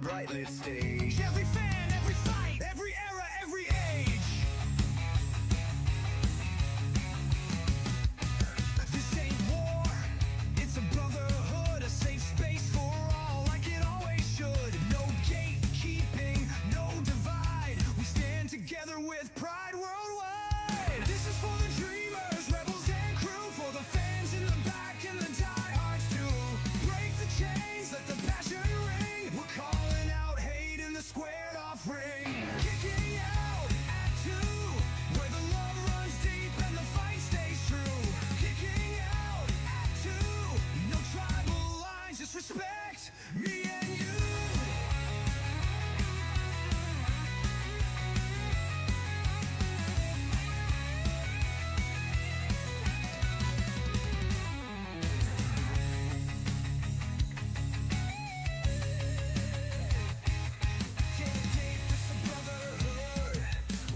brightest stage. Every fan, every fight, every era, every age. This ain't war, it's a brotherhood, a safe space for all, like it always should. No gatekeeping, no divide. We stand together with pride worldwide. This is for the dreamers, rebels and crew, for the fans in the back and the diehards too. Break the chains, let the passion ring. We're calling out hate in the squared off ring. Kicking out at 2, where the love runs deep and the fight stays true. Kicking out at 2, no tribal lines, just respect me and you.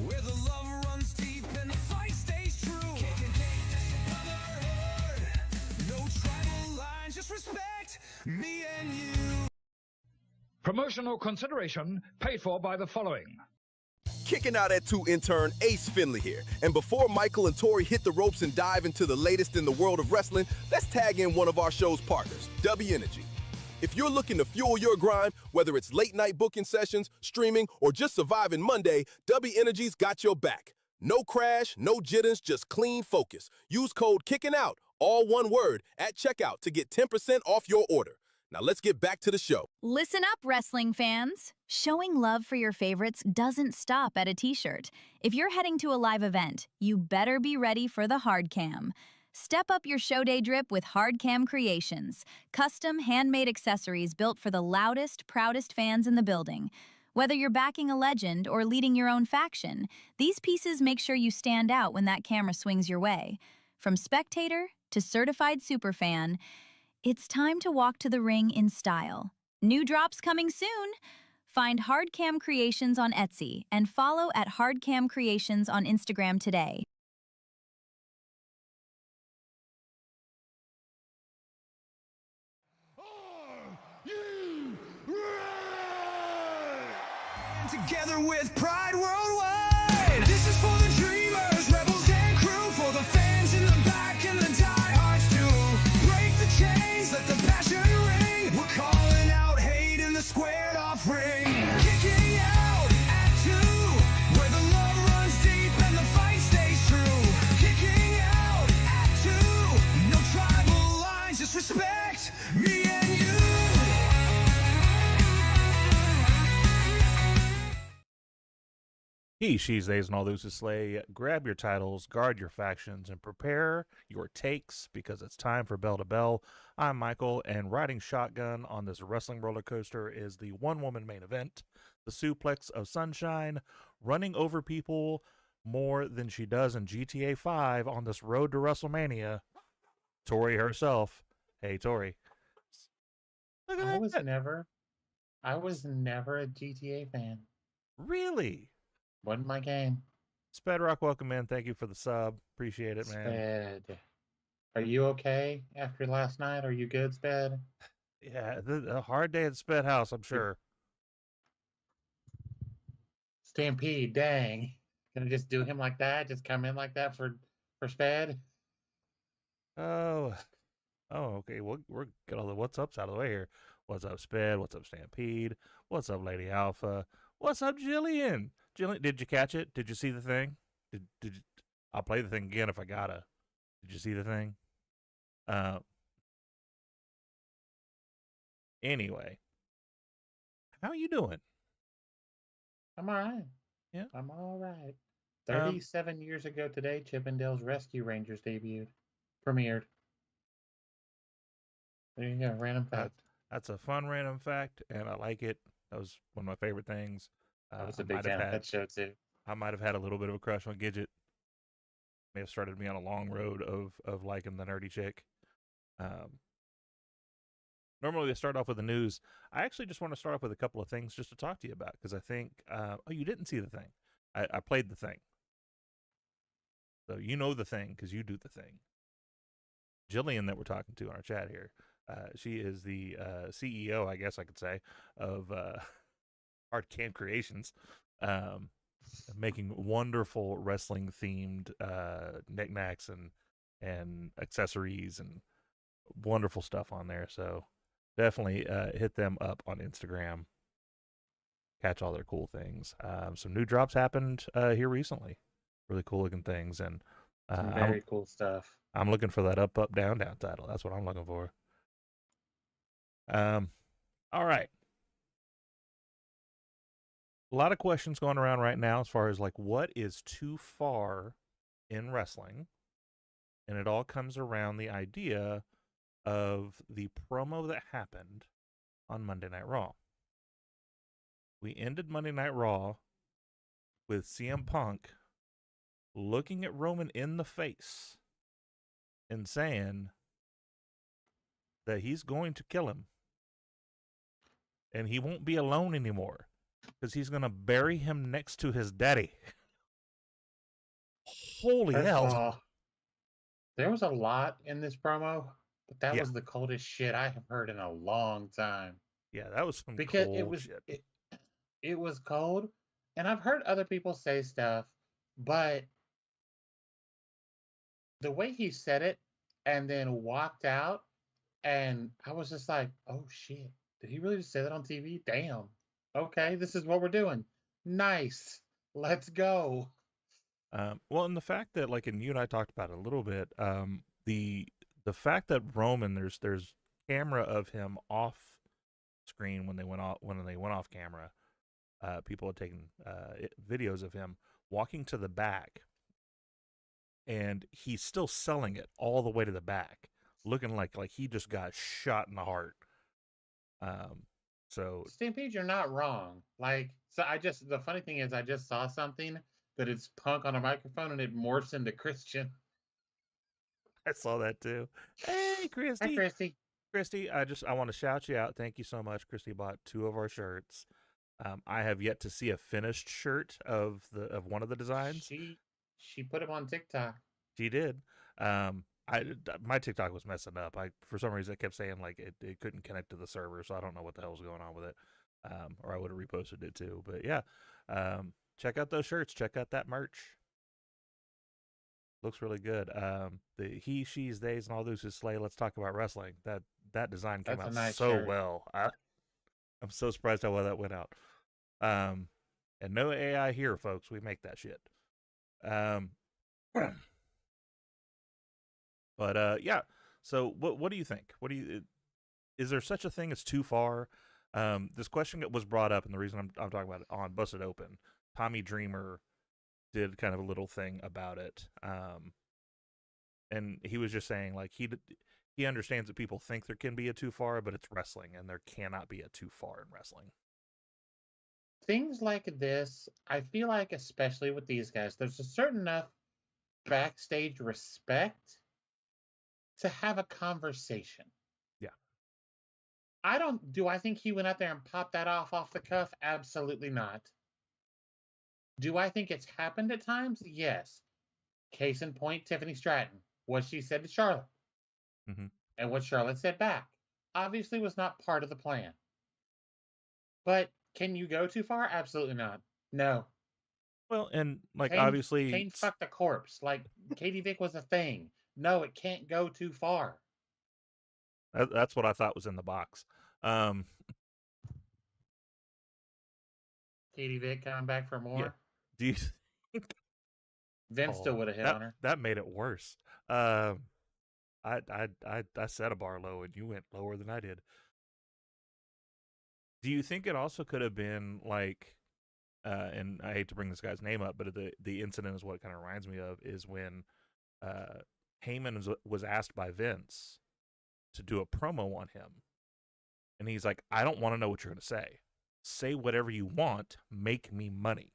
Where the love runs deep and the fight stays true. No tribal lines, just respect me and you. Promotional consideration paid for by the following. Kicking out at 2 intern Ace Finley here. And before Michael and Tori hit the ropes and dive into the latest in the world of wrestling, let's tag in one of our show's partners, W Energy. If you're looking to fuel your grind, whether it's late night booking sessions, streaming, or just surviving Monday, W Energy's got your back. No crash, no jitters, just clean focus. Use code KICKINOUT, all one word, at checkout to get 10% off your order. Now let's get back to the show. Listen up, wrestling fans. Showing love for your favorites doesn't stop at a t-shirt. If you're heading to a live event, you better be ready for the hard cam. Step up your show day drip with Hard Cam Creations, custom handmade accessories built for the loudest, proudest fans in the building. Whether you're backing a legend or leading your own faction, these pieces make sure you stand out when that camera swings your way. From spectator to certified superfan, it's time to walk to the ring in style. New drops coming soon. Find Hard Cam Creations on Etsy and follow at Hard Cam Creations on Instagram today. Together with pride worldwide. This is for the dreamers, rebels and crew, for the fans in the back and the diehards too. Break the chains, let the passion ring. We're calling out hate in the squared off ring. Kicking out at 2, where the love runs deep and the fight stays true. Kicking out at 2, no tribal lines, just respect me and you. He, she's, theys, and all those who slay, grab your titles, guard your factions, and prepare your takes, because it's time for Bell to Bell. I'm Michael, and riding shotgun on this wrestling roller coaster is the one-woman main event, the suplex of Sunshine, running over people more than she does in GTA 5 on this road to WrestleMania. Tori herself. Hey, Tori. Look at I was that. never a GTA fan. Really? Wasn't my game. Spedrock, welcome in. Thank you for the sub. Appreciate it, man. Sped. Are you okay after last night? Are you good, Sped? Yeah, a hard day at Sped House, I'm sure. Stampede, dang. Gonna just do him like that? Just come in like that for Sped? Oh, okay. We're get all the what's ups out of the way here. What's up, Sped? What's up, Stampede? What's up, Lady Alpha? What's up, Jillian? Jillian, did you catch it? Did you see the thing? Did you, I'll play the thing again if I gotta. Did you see the thing? Anyway, how are you doing? I'm all right. Yeah. I'm all right. 37 years ago today, Chippendale's Rescue Rangers premiered. There you go, random fact. That's a fun random fact, and I like it. That was one of my favorite things. I was a big fan of that show, too. I might have had a little bit of a crush on Gidget. May have started me on a long road of liking the nerdy chick. Normally we start off with the news. I actually just want to start off with a couple of things just to talk to you about, because I think, you didn't see the thing. I played the thing. So you know the thing because you do the thing. Jillian that we're talking to on our chat here She is the CEO, I guess I could say, of Hard Cam Creations, making wonderful wrestling themed knickknacks and accessories and wonderful stuff on there. So definitely hit them up on Instagram. Catch all their cool things. Some new drops happened here recently. Really cool looking things, and Some very cool stuff. I'm looking for that up, up, down, down title. That's what I'm looking for. All right. A lot of questions going around right now as far as like what is too far in wrestling, and it all comes around the idea of the promo that happened on Monday Night Raw. We ended Monday Night Raw with CM Punk looking at Roman in the face and saying that he's going to kill him and he won't be alone anymore because he's going to bury him next to his daddy. Holy First hell. of all, there was a lot in this promo, but that was the coldest shit I have heard in a long time. Yeah, that was some Because cold shit. It was cold, and I've heard other people say stuff, but the way he said it and then walked out, and I was just like, oh shit, did he really just say that on TV? Damn. Okay, this is what we're doing. Nice. Let's go. Well, and the fact that, like, and you and I talked about it a little bit, the fact that Roman, there's camera of him off screen when they went off camera. People had taken videos of him walking to the back, and he's still selling it all the way to the back, looking like he just got shot in the heart. So Stampede, you're not wrong. The funny thing is I just saw something that it's Punk on a microphone and it morphs into Christian. I saw that too. Hey, Christy. Hi, Christy. Christy, I want to shout you out. Thank you so much. Christy bought 2 of our shirts. I have yet to see a finished shirt of one of the designs. She put them on TikTok. She did. My TikTok was messing up. For some reason, it kept saying like it couldn't connect to the server, so I don't know what the hell was going on with it. Or I would have reposted it too. But yeah, check out those shirts. Check out that merch. Looks really good. The he, she's, theys, and all those who slay. Let's talk about wrestling. That design came out nice so shirt. well. I'm so surprised how well that went out. And no AI here, folks. We make that shit. But yeah. So what do you think? Is there such a thing as too far? This question was brought up, and the reason I'm talking about it on Busted Open, Tommy Dreamer did kind of a little thing about it. And he was just saying like he understands that people think there can be a too far, but it's wrestling, and there cannot be a too far in wrestling. Things like this, I feel like, especially with these guys, there's a certain enough backstage respect to have a conversation. Yeah. Do I think he went out there and popped that off the cuff? Absolutely not. Do I think it's happened at times? Yes. Case in point, Tiffany Stratton. What she said to Charlotte. Mm-hmm. And what Charlotte said back. Obviously was not part of the plan. But can you go too far? Absolutely not. No. Well, and like Kane, obviously Kane fucked a corpse. Like Katie Vick was a thing. No, it can't go too far. that's what I thought was in the box. Katie Vick coming back for more. Yeah. Do you think Vince still would have hit on her. That made it worse. I set a bar low and you went lower than I did. Do you think it also could have been like, and I hate to bring this guy's name up, but the incident is what it kind of reminds me of, is when Heyman was asked by Vince to do a promo on him. And he's like, I don't want to know what you're going to say. Say whatever you want. Make me money.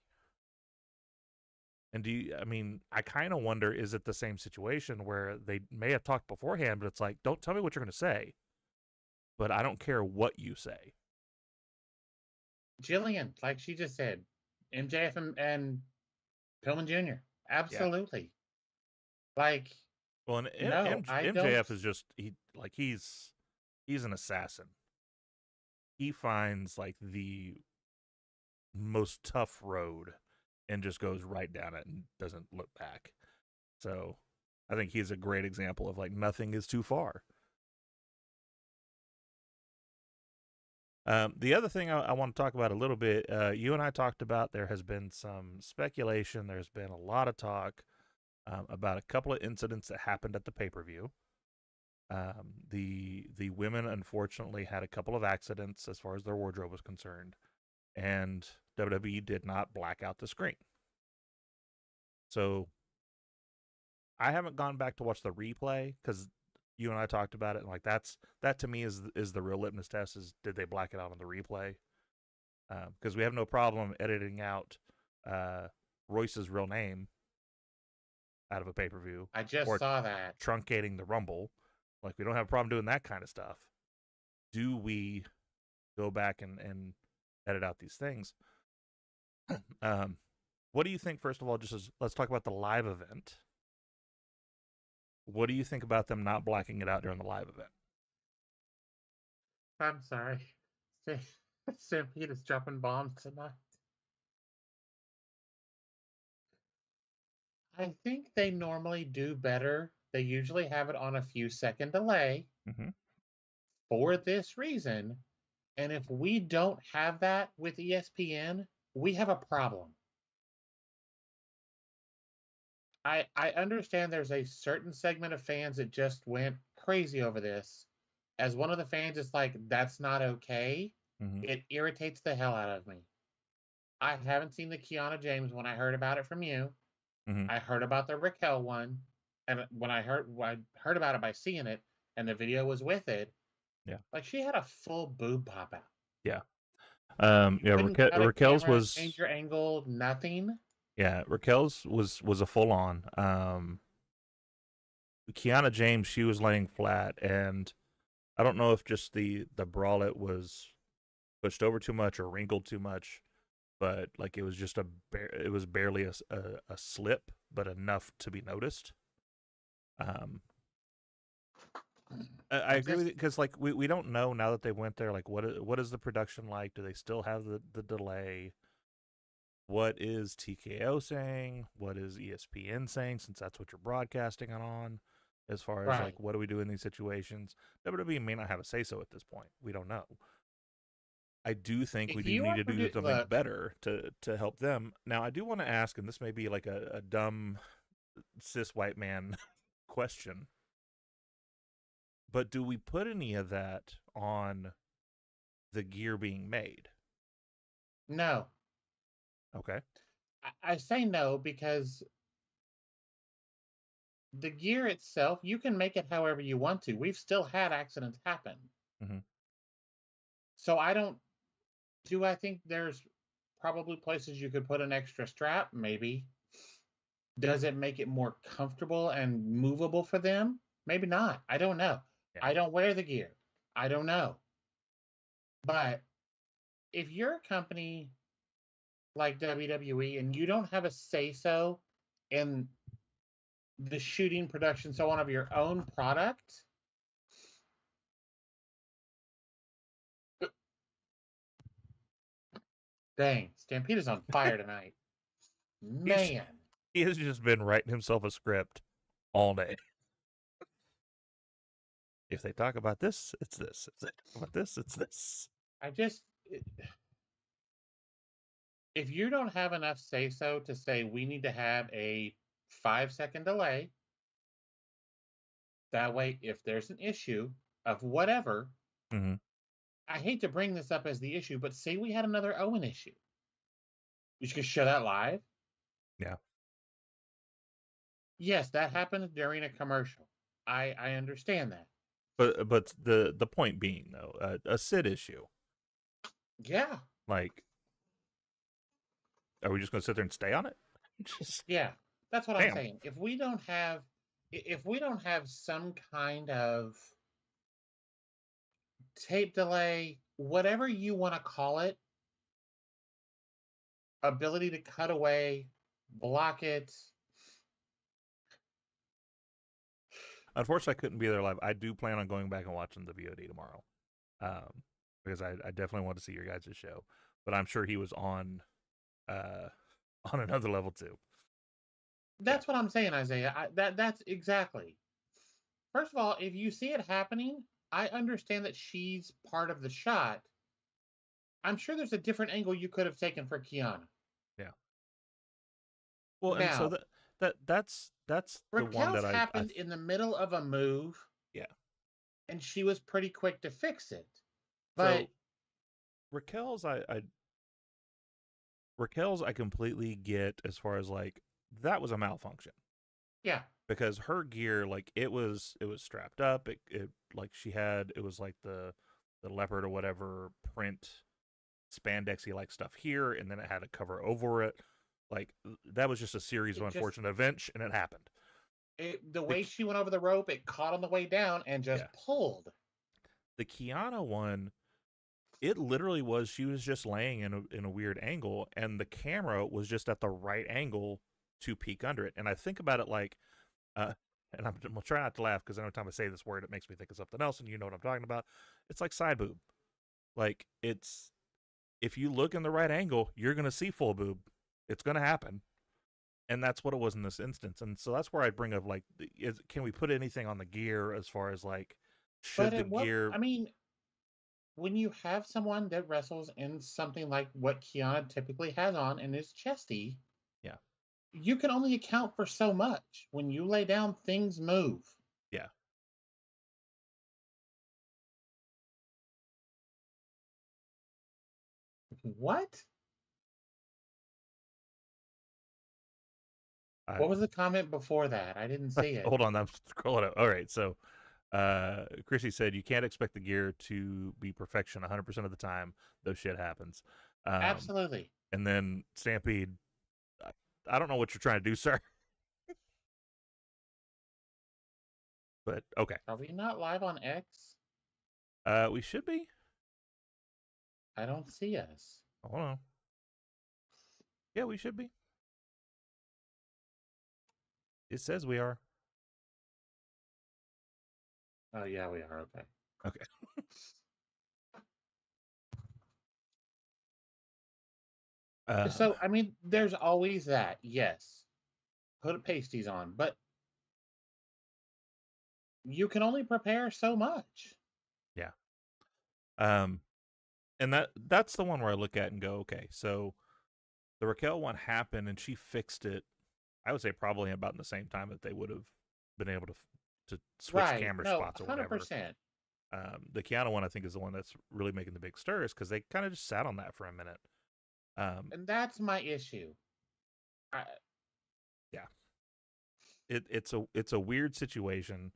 And I kind of wonder, is it the same situation where they may have talked beforehand, but it's like, don't tell me what you're going to say, but I don't care what you say. Jillian, like she just said, MJF and Pillman Jr. Absolutely. Yeah. Like, well, and no, MJF is just he's he's an assassin. He finds like the most tough road and just goes right down it and doesn't look back. So I think he's a great example of like nothing is too far. The other thing I want to talk about a little bit, you and I talked about, there has been some speculation. There's been a lot of talk about a couple of incidents that happened at the pay-per-view. The women unfortunately had a couple of accidents as far as their wardrobe was concerned, and WWE did not black out the screen. So I haven't gone back to watch the replay because you and I talked about it, and like that to me is the real litmus test: is did they black it out on the replay? Because we have no problem editing out Royce's real name out of a pay-per-view. I just saw that. Truncating the Rumble. Like, we don't have a problem doing that kind of stuff. Do we go back and edit out these things? What do you think, first of all, let's talk about the live event. What do you think about them not blacking it out during the live event? I'm sorry. Stampede is dropping bombs tonight. I think they normally do better. They usually have it on a few second delay for this reason. And if we don't have that with ESPN, we have a problem. I understand there's a certain segment of fans that just went crazy over this. As one of the fans, it's like, that's not okay. It irritates the hell out of me. I haven't seen the Kiana James one. I heard about it from you. I heard about the Raquel one. And when I heard about it by seeing it, and the video was with it. Yeah. Like, she had a full boob pop out. Yeah. Raquel's was change your angle, nothing. Yeah, Raquel's was a full on. Kiana James, she was laying flat, and I don't know if just the bralette was pushed over too much or wrinkled too much, but like it was just it was barely a slip, but enough to be noticed. I agree with you, because like we don't know now that they went there. Like, what is the production like? Do they still have the delay? What is TKO saying? What is ESPN saying? Since that's what you're broadcasting on, as far as like what do we do in these situations? WWE may not have a say so at this point. We don't know. I do think we do need to do something better to help them. Now, I do want to ask, and this may be like a dumb cis white man question, but do we put any of that on the gear being made? No. Okay. I say no because the gear itself, you can make it however you want to. We've still had accidents happen. So I think there's probably places you could put an extra strap? Maybe. Does it make it more comfortable and movable for them? Maybe not. I don't know. Yeah. I don't wear the gear. I don't know. But if you're a company like WWE and you don't have a say-so in the shooting, production, so on of your own product, dang, Stampede is on fire tonight. Man. He has just been writing himself a script all day. If they talk about this, it's this. If they talk about this, it's this. If you don't have enough say-so to say we need to have a 5-second delay, that way, if there's an issue of whatever, I hate to bring this up as the issue, but say we had another Owen issue. You could show that live. Yeah. Yes, that happened during a commercial. I understand that. But the point being, though, a Sid issue. Yeah. Like, are we just going to sit there and stay on it? Yeah, that's what I'm saying. If we don't have some kind of tape delay, whatever you want to call it, ability to cut away, block it. Unfortunately, I couldn't be there live. I do plan on going back and watching the VOD tomorrow, because I definitely want to see your guys' show. But I'm sure he was on another level too. That's what I'm saying, Isaiah. That's exactly. First of all, if you see it happening, I understand that she's part of the shot. I'm sure there's a different angle you could have taken for Kiana. Yeah. Well, and Now, so that's the one Raquel's that happened in the middle of a move. Yeah. And she was pretty quick to fix it. So But Raquel's I completely get as far as like that was a malfunction. yeah, Because her gear, like it was strapped up. It like she had it was like the leopard or whatever print spandexy like stuff here, and then it had a cover over it. Like that was just a series of unfortunate events, and it happened. the way she went over the rope, it caught on the way down and just pulled. The Kiana one, it literally was she was just laying in a weird angle, and the camera was just at the right angle to peek under it. And I think about it like, and I'm gonna try not to laugh because every time I say this word, it makes me think of something else, and you know what I'm talking about. It's like side boob. Like it's if you look in the right angle, you're gonna see full boob. It's gonna happen, and that's what it was in this instance. And so that's where I bring up like, can we put anything on the gear as far as like should the gear? I mean, when you have someone that wrestles in something like what Kiana typically has on and is chesty, Yeah. you can only account for so much. When you lay down, things move. Yeah. What? What was the comment before that? I didn't see it. Hold on, I'm scrolling up. All right, so Chrissy said you can't expect the gear to be perfection 100% of the time, though shit happens. Absolutely. And then Stampede, I don't know what you're trying to do, sir. But okay. Are we not live on X? We should be. I don't see us. Hold on. Yeah, we should be. It says we are. Oh yeah, we are. Okay. Okay. So I mean, there's always that. Yes, put pasties on, but you can only prepare so much. Yeah. And that's the one where I look at and go, okay, so the Raquel one happened and she fixed it. I would say probably about in the same time that they would have been able to switch camera spots or whatever. 100%. The Kiana one I think is the one that's really making the big stirs because they kind of just sat on that for a minute. And that's my issue. Yeah. It's a weird situation.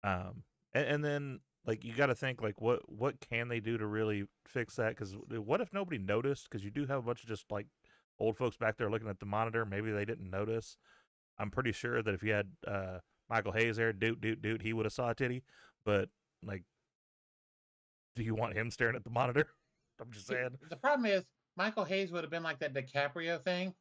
And then like you got to think like what can they do to really fix that? Because what if nobody noticed? Because you do have a bunch of just like old folks back there looking at the monitor. Maybe they didn't notice. I'm pretty sure that if you had Michael Hayes there, dude, he would have saw a titty. But like, do you want him staring at the monitor? I'm just saying. The problem is Michael Hayes would have been like that DiCaprio thing.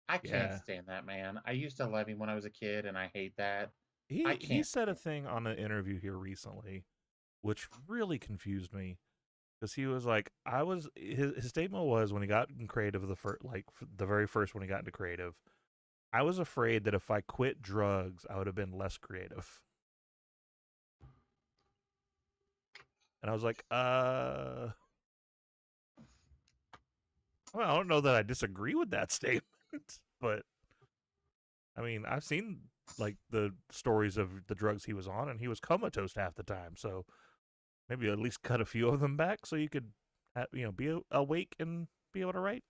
I can't stand that man. I used to love him when I was a kid, and I hate that. He said a thing on an interview here recently, which really confused me, because he was like, his statement was when he got in creative, the very first when he got into creative, I was afraid that if I quit drugs, I would have been less creative. And I was like, well, I don't know that I disagree with that statement, but I mean, I've seen like the stories of the drugs he was on, and he was comatose half the time. So maybe at least cut a few of them back so you could, be awake and be able to write.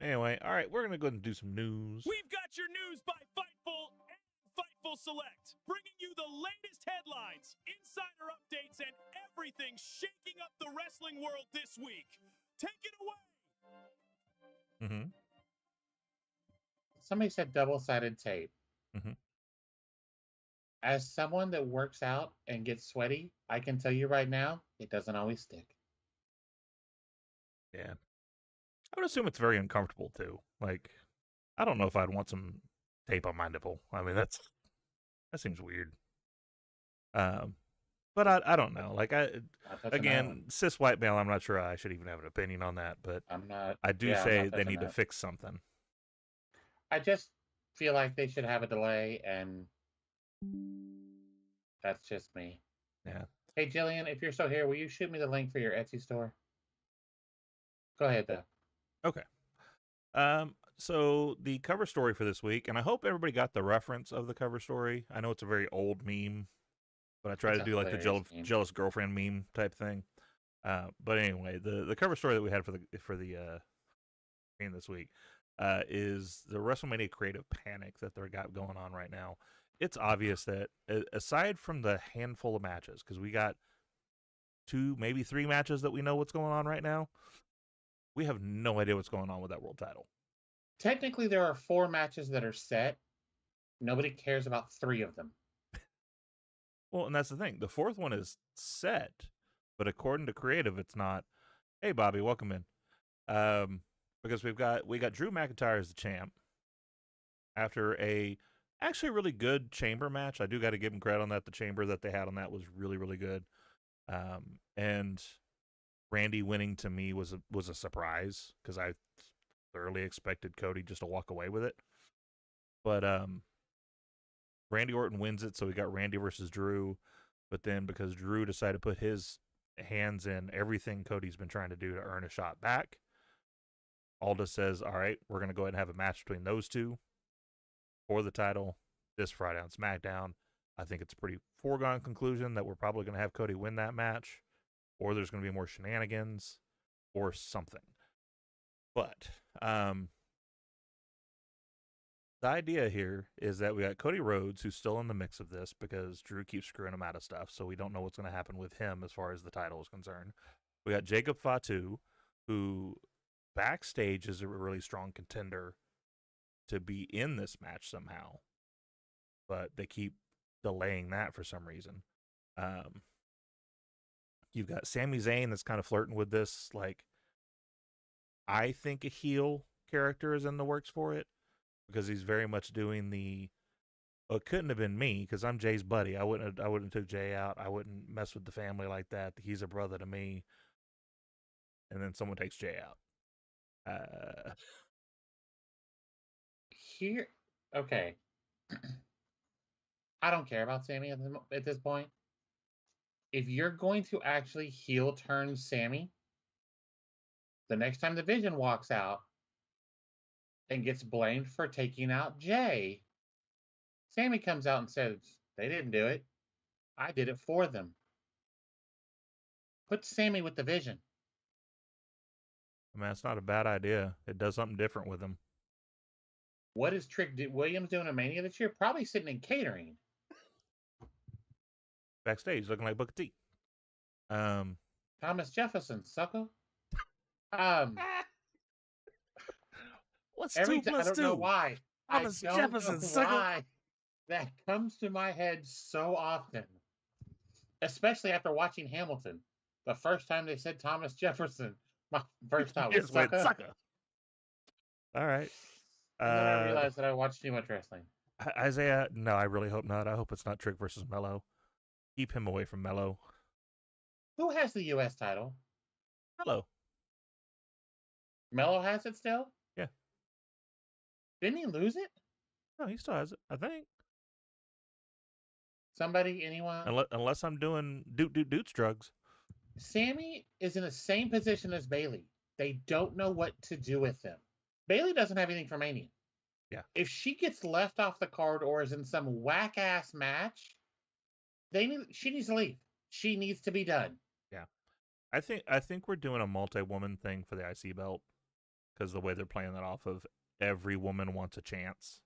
Anyway, all right, we're gonna go ahead and do some news. We've got your news by Fightful and Fightful Select, bringing you the latest headlines, insider updates, and everything shaking up the wrestling world this week. Take it away. Mm-hmm. Somebody said double-sided tape. Mm-hmm. As someone that works out and gets sweaty, I can tell you right now, it doesn't always stick. Yeah. I would assume it's very uncomfortable too. Like, I don't know if I'd want some tape on my nipple. I mean, that seems weird. But I don't know. Like, again, cis white male, I'm not sure I should even have an opinion on that, but I'm not. I do Yeah, I'm say not they touching need to that. fix something. I just feel like they should have a delay, and that's just me. Yeah. Hey, Jillian, if you're still here, will you shoot me the link for your Etsy store? Go ahead, though. Okay. So the cover story for this week, and I hope everybody got the reference of the cover story. I know it's a very old meme, but I try to do like the jealous girlfriend meme type thing. But anyway, the cover story that we had for the game this week is the WrestleMania creative panic that they got going on right now. It's obvious that aside from the handful of matches, because we got 2, maybe 3 matches that we know what's going on right now, we have no idea what's going on with that world title. Technically, there are 4 matches that are set. Nobody cares about 3 of them. Well, and that's the thing. The 4th one is set, but according to creative, it's not. Hey, Bobby, welcome in. Because we got Drew McIntyre as the champ after a actually really good chamber match. I do got to give him credit on that. The chamber that they had on that was really, really good. And Randy winning to me was a surprise because I thoroughly expected Cody just to walk away with it. But Randy Orton wins it, so we got Randy versus Drew. But then because Drew decided to put his hands in everything Cody's been trying to do to earn a shot back, Aldis says, all right, we're going to go ahead and have a match between those two for the title this Friday on SmackDown. I think it's a pretty foregone conclusion that we're probably going to have Cody win that match, or there's going to be more shenanigans or something. But the idea here is that we got Cody Rhodes, who's still in the mix of this because Drew keeps screwing him out of stuff, so we don't know what's going to happen with him as far as the title is concerned. We got Jacob Fatu, who backstage is a really strong contender to be in this match somehow, but they keep delaying that for some reason. You've got Sami Zayn that's kind of flirting with this, like, I think a heel character is in the works for it, because he's very much doing it couldn't have been me because I'm Jay's buddy. I wouldn't have took Jay out. I wouldn't mess with the family like that. He's a brother to me. And then someone takes Jay out. Here, okay. I don't care about Sammy at this point. If you're going to actually heel turn Sammy, the next time the Vision walks out and gets blamed for taking out Jay, Sammy comes out and says, they didn't do it. I did it for them. Put Sammy with the Vision. I mean, that's not a bad idea. It does something different with him. What is Trick Williams doing at Mania this year? Probably sitting in catering. Backstage, looking like Booker T. Thomas Jefferson, sucker. What's Every 2 time, plus 2? I don't know why. Thomas I don't Jefferson, know sucker. why. That comes to my head so often. Especially after watching Hamilton. The first time they said Thomas Jefferson, my first thought was sucker. All right. And then I realized that I watched too much wrestling. Isaiah, no, I really hope not. I hope it's not Trick versus Mello. Keep him away from Mello. Who has the U.S. title? Mello. Mello has it still? Yeah. Didn't he lose it? No, he still has it, I think. Somebody, anyone? Unless I'm doing Doots drugs. Sammy is in the same position as Bayley. They don't know what to do with him. Bayley doesn't have anything for Mania. Yeah. If she gets left off the card or is in some whack-ass match, she needs to leave. She needs to be done. Yeah. I think we're doing a multi-woman thing for the IC belt because the way they're playing that off of every woman wants a chance.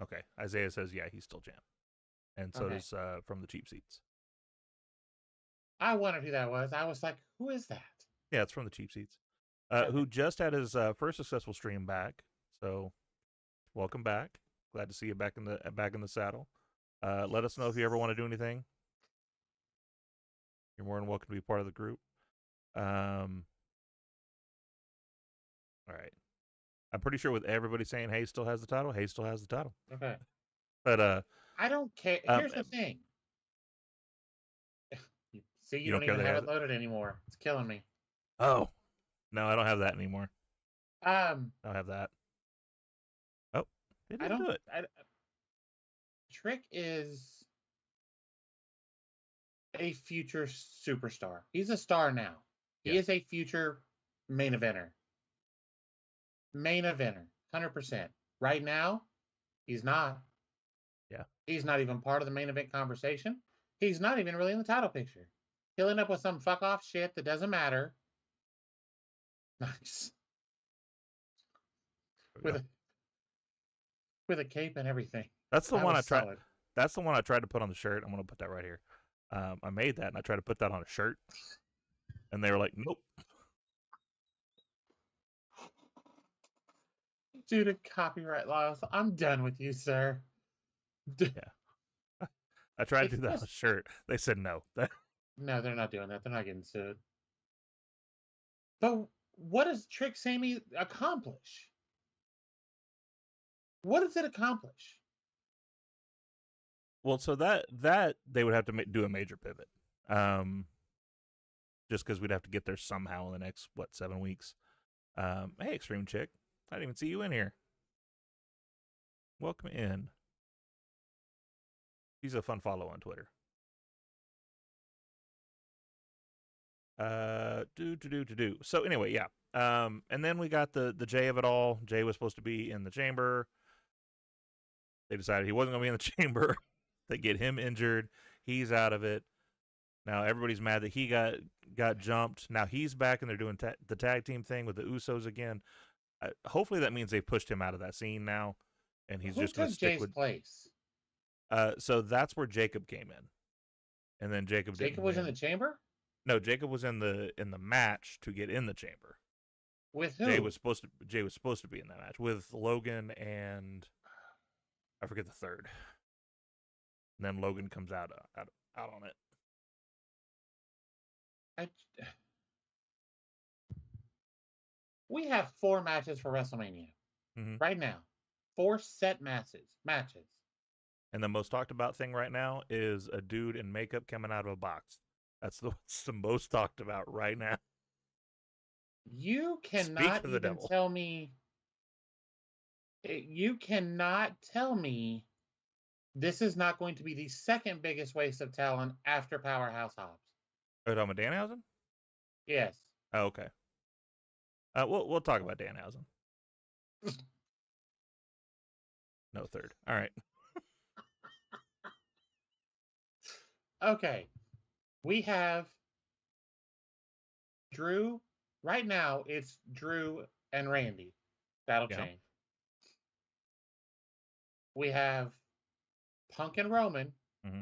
Okay. Isaiah says, yeah, he's still champ. And so does from the cheap seats. I wondered who that was. I was like, who is that? Yeah, it's from the cheap seats. Who just had his first successful stream back. So welcome back. Glad to see you back in the saddle. Let us know if you ever want to do anything. You're more than welcome to be part of the group. All right. I'm pretty sure with everybody saying Hayes still has the title, Hayes still has the title. Okay. But I don't care. Here's the thing. See, you don't don't care even they have have it loaded anymore. It's killing me. Oh, no, I don't have that anymore. I Um, don't have that. Oh, it I didn't don't. do it. Trick is a future superstar. He's a star now. He Yeah. is a future main eventer. Main eventer, 100%. Right now, he's not. Yeah. He's not even part of the main event conversation. He's not even really in the title picture. He'll end up with some fuck off shit that doesn't matter. Nice. With a cape and everything. That's the That one was I tried. solid. That's the one I tried to put on the shirt. I'm going to put that right here. I made that and I tried to put that on a shirt, and they were like, "Nope." Due to copyright laws, I'm done with you, sir. I tried to It's do that on a just- shirt. They said no. No, they're not doing that. They're not getting sued. But what does Trick Sammy accomplish? What does it accomplish? Well, so that they would have to do a major pivot, just because we'd have to get there somehow in the next 7 weeks. Hey, Extreme Chick, I didn't even see you in here. Welcome in. She's a fun follow on Twitter. Do. So anyway, yeah. And then we got the Jay of it all. Jay was supposed to be in the chamber. They decided he wasn't going to be in the chamber. They get him injured. He's out of it. Now everybody's mad that he got jumped. Now he's back and they're doing the tag team thing with the Usos again. Hopefully that means they've pushed him out of that scene now, and he's just going to stick Jay's with. place? So that's where Jacob came in, and then Jacob was in the chamber. No, Jacob was in the match to get in the chamber. With who? Jay was supposed to be in that match with Logan and I forget the third. And then Logan comes out on it. We have 4 matches for WrestleMania right now. 4 set matches. And the most talked about thing right now is a dude in makeup coming out of a box. That's the most talked about right now. You cannot even tell me. You cannot tell me this is not going to be the second biggest waste of talent after Powerhouse Hobbs. Are you talking about Danhausen? Yes. Oh, okay. We'll talk about Danhausen. No third. All right. Okay. We have Drew. Right now, it's Drew and Randy. That'll change. We have Punk and Roman.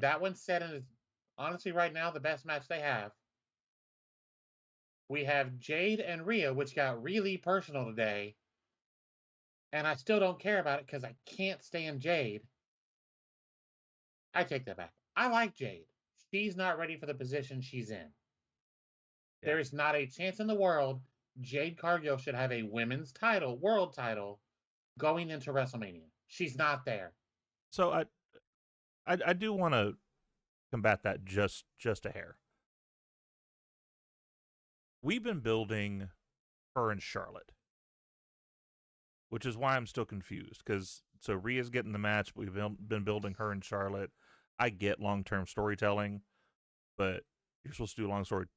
That one's set in, honestly, right now, the best match they have. We have Jade and Rhea, which got really personal today. And I still don't care about it because I can't stand Jade. I take that back. I like Jade. She's not ready for the position she's in. Yeah. There is not a chance in the world Jade Cargill should have a women's title, world title, going into WrestleMania. She's not there. So I do want to combat that just a hair. We've been building her and Charlotte, which is why I'm still confused. Because so Rhea's getting the match, but we've been building her and Charlotte. I get long-term storytelling, but you're supposed to do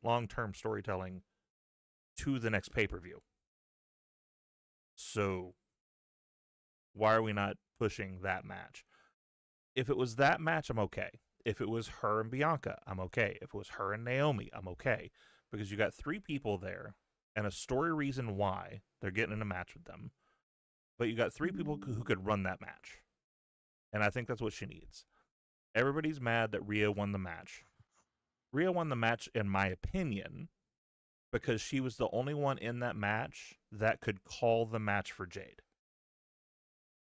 long-term storytelling to the next pay-per-view. So why are we not pushing that match? If it was that match, I'm okay. If it was her and Bianca, I'm okay. If it was her and Naomi, I'm okay. Because you got 3 people there and a story reason why they're getting in a match with them. But you got 3 people who could run that match. And I think that's what she needs. Everybody's mad that Rhea won the match. Rhea won the match, in my opinion, because she was the only one in that match that could call the match for Jade.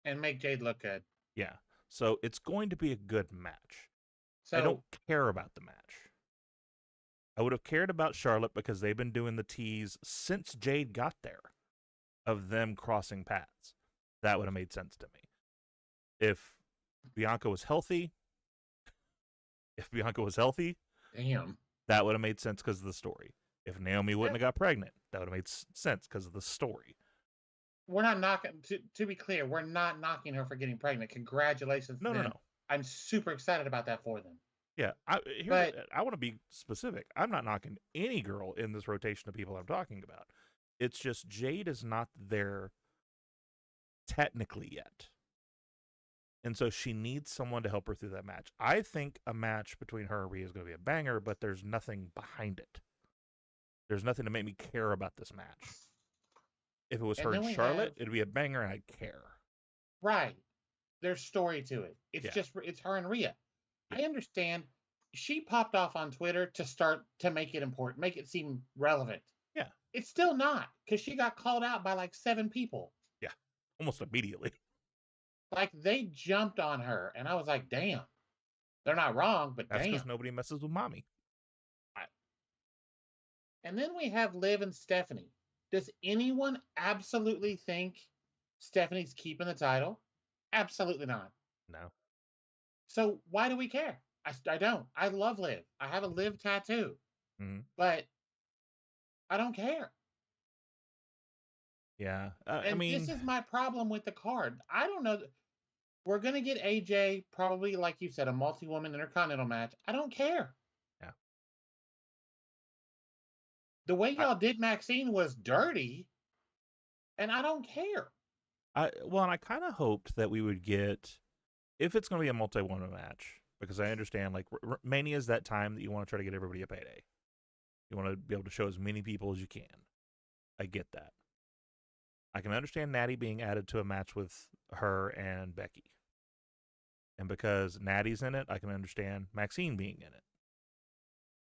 And make Jade look good. Yeah. So it's going to be a good match. So, I don't care about the match. I would have cared about Charlotte because they've been doing the tease since Jade got there of them crossing paths. That would have made sense to me. If Bianca was healthy, Damn. that would have made sense because of the story. If Naomi wouldn't have got pregnant, that would have made sense because of the story. We're not knocking, to be clear, we're not knocking her for getting pregnant. Congratulations. No. I'm super excited about that for them. Yeah, I want to be specific. I'm not knocking any girl in this rotation of people I'm talking about. It's just Jade is not there technically yet. And so she needs someone to help her through that match. I think a match between her and Rhea is going to be a banger, but there's nothing behind it. There's nothing to make me care about this match. If it was her and Charlotte, it'd be a banger and I'd care. Right. There's story to it. It's her and Rhea. Yeah. I understand. She popped off on Twitter to make it important, make it seem relevant. Yeah. It's still not, because she got called out by like 7 people. Yeah. Almost immediately. Like, they jumped on her, and I was like, damn. They're not wrong, but That's damn. because nobody messes with mommy. And then we have Liv and Stephanie. Does anyone absolutely think Stephanie's keeping the title? Absolutely not. No. So why do we care? I don't. I love Liv. I have a Liv tattoo. Mm-hmm. But I don't care. Yeah. This is my problem with the card. I don't know. We're going to get AJ probably, like you said, a multi-woman intercontinental match. I don't care. Yeah. The way y'all did Maxine was dirty, and I don't care. And I kind of hoped that we would get, if it's going to be a multi-woman match, because I understand, like, Mania is that time that you want to try to get everybody a payday. You want to be able to show as many people as you can. I get that. I can understand Natty being added to a match with her and Becky. And because Natty's in it, I can understand Maxine being in it.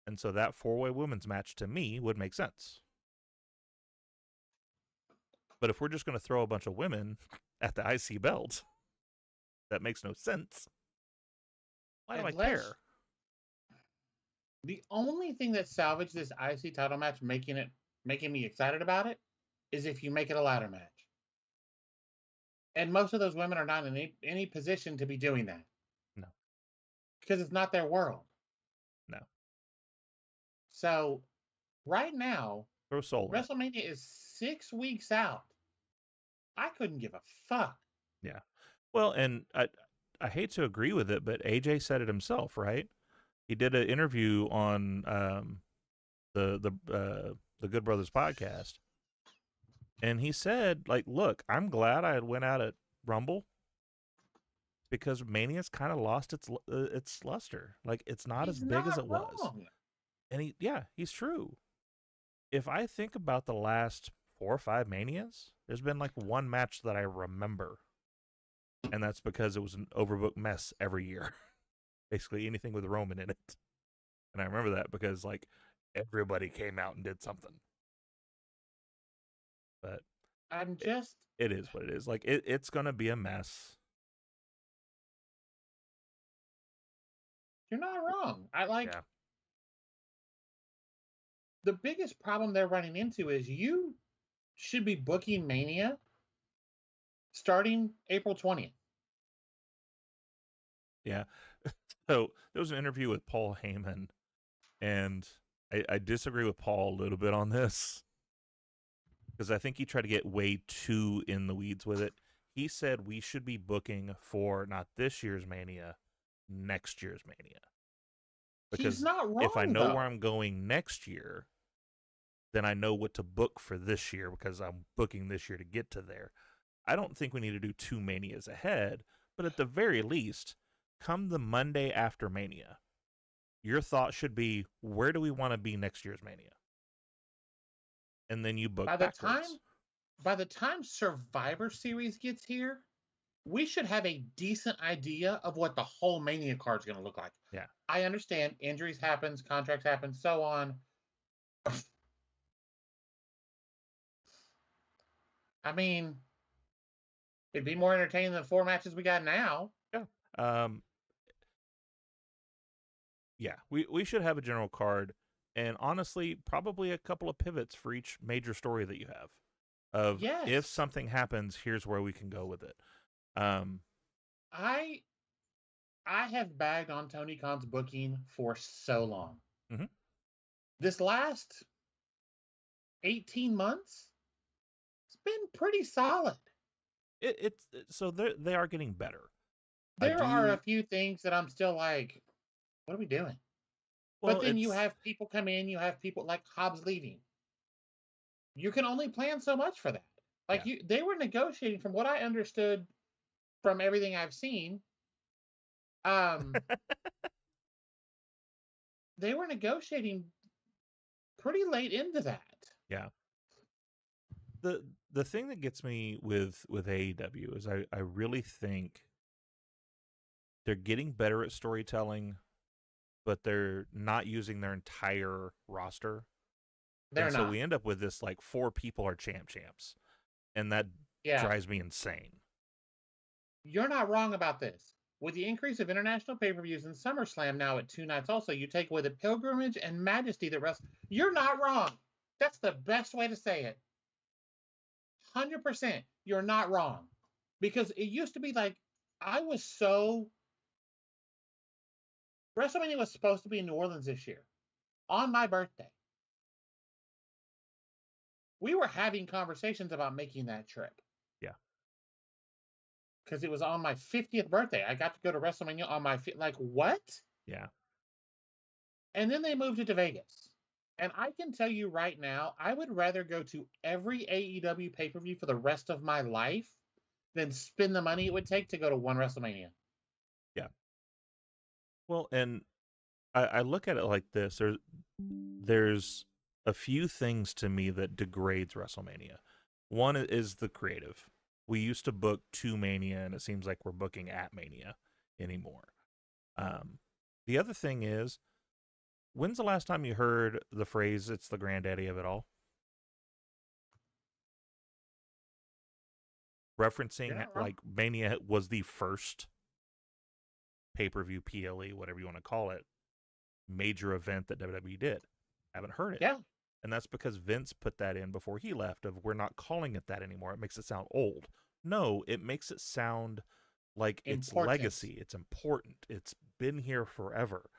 And so that 4-way women's match to me would make sense. But if we're just going to throw a bunch of women at the IC belt, that makes no sense. Why do I care? The only thing that salvaged this IC title match, making me excited about it, is if you make it a ladder match. And most of those women are not in any position to be doing that. No. Because it's not their world. No. So, right now, Throw Soul WrestleMania is 6 weeks out. I couldn't give a fuck. Yeah. Well, and I hate to agree with it, but AJ said it himself, right? He did an interview on the Good Brothers podcast. And he said, like, look, I'm glad I went out at Rumble because Mania's kind of lost its luster. Like, it's not as big as it was. And he's true. If I think about the last 4 or 5 Manias, there's been like one match that I remember. And that's because it was an overbooked mess every year. Basically anything with Roman in it. And I remember that because, like, everybody came out and did something. But it is what it is. Like, it's going to be a mess. You're not wrong. The biggest problem they're running into is you should be booking Mania starting April 20th. Yeah. So there was an interview with Paul Heyman, and I disagree with Paul a little bit on this because I think he tried to get way too in the weeds with it. He said we should be booking for not this year's Mania, next year's Mania. Because he's not wrong, if I know though. where I'm going next year, then I know what to book for this year because I'm booking this year to get to there. I don't think we need to do 2 Manias ahead, but at the very least, come the Monday after Mania, your thought should be, where do we want to be next year's Mania? And then you book backwards. By the time Survivor Series gets here, we should have a decent idea of what the whole Mania card is going to look like. Yeah. I understand injuries happen, contracts happen, so on. I mean, it'd be more entertaining than the 4 matches we got now. Yeah. We should have a general card. And honestly, probably a couple of pivots for each major story that you have. Of if Yes. something happens, here's where we can go with it. I have bagged on Tony Khan's booking for so long. Mhm. This last 18 months, it's been pretty solid. So they are getting better. There are a few things that I'm still like, what are we doing? Well, But then you have people come in, you have people like Hobbs leaving. You can only plan so much for that. Like they were negotiating, from what I understood from everything I've seen. They were negotiating pretty late into that. Yeah. The thing that gets me with AEW is I really think they're getting better at storytelling, but they're not using their entire roster. They're and not. So we end up with this like 4 people are champs, and that drives me insane. You're not wrong about this. With the increase of international pay-per-views and SummerSlam now at 2 nights also, you take away the pilgrimage and majesty that wrestling. You're not wrong. That's the best way to say it. 100%. You're not wrong. Because it used to be like, WrestleMania was supposed to be in New Orleans this year on my birthday. We were having conversations about making that trip. Yeah. Because it was on my 50th birthday. I got to go to WrestleMania on my... Like, what? Yeah. And then they moved it to Vegas. And I can tell you right now, I would rather go to every AEW pay-per-view for the rest of my life than spend the money it would take to go to one WrestleMania. Yeah. Well, and I look at it like this. There's a few things to me that degrades WrestleMania. One is the creative. We used to book to Mania, and it seems like we're booking at Mania anymore. The other thing is, when's the last time you heard the phrase, it's the granddaddy of it all? Referencing like Mania was the first pay-per-view, PLE, whatever you want to call it, major event that WWE did. Haven't heard it. Yeah. And that's because Vince put that in before he left of, we're not calling it that anymore. It makes it sound old. No, it makes it sound like it's legacy. It's important. It's been here forever.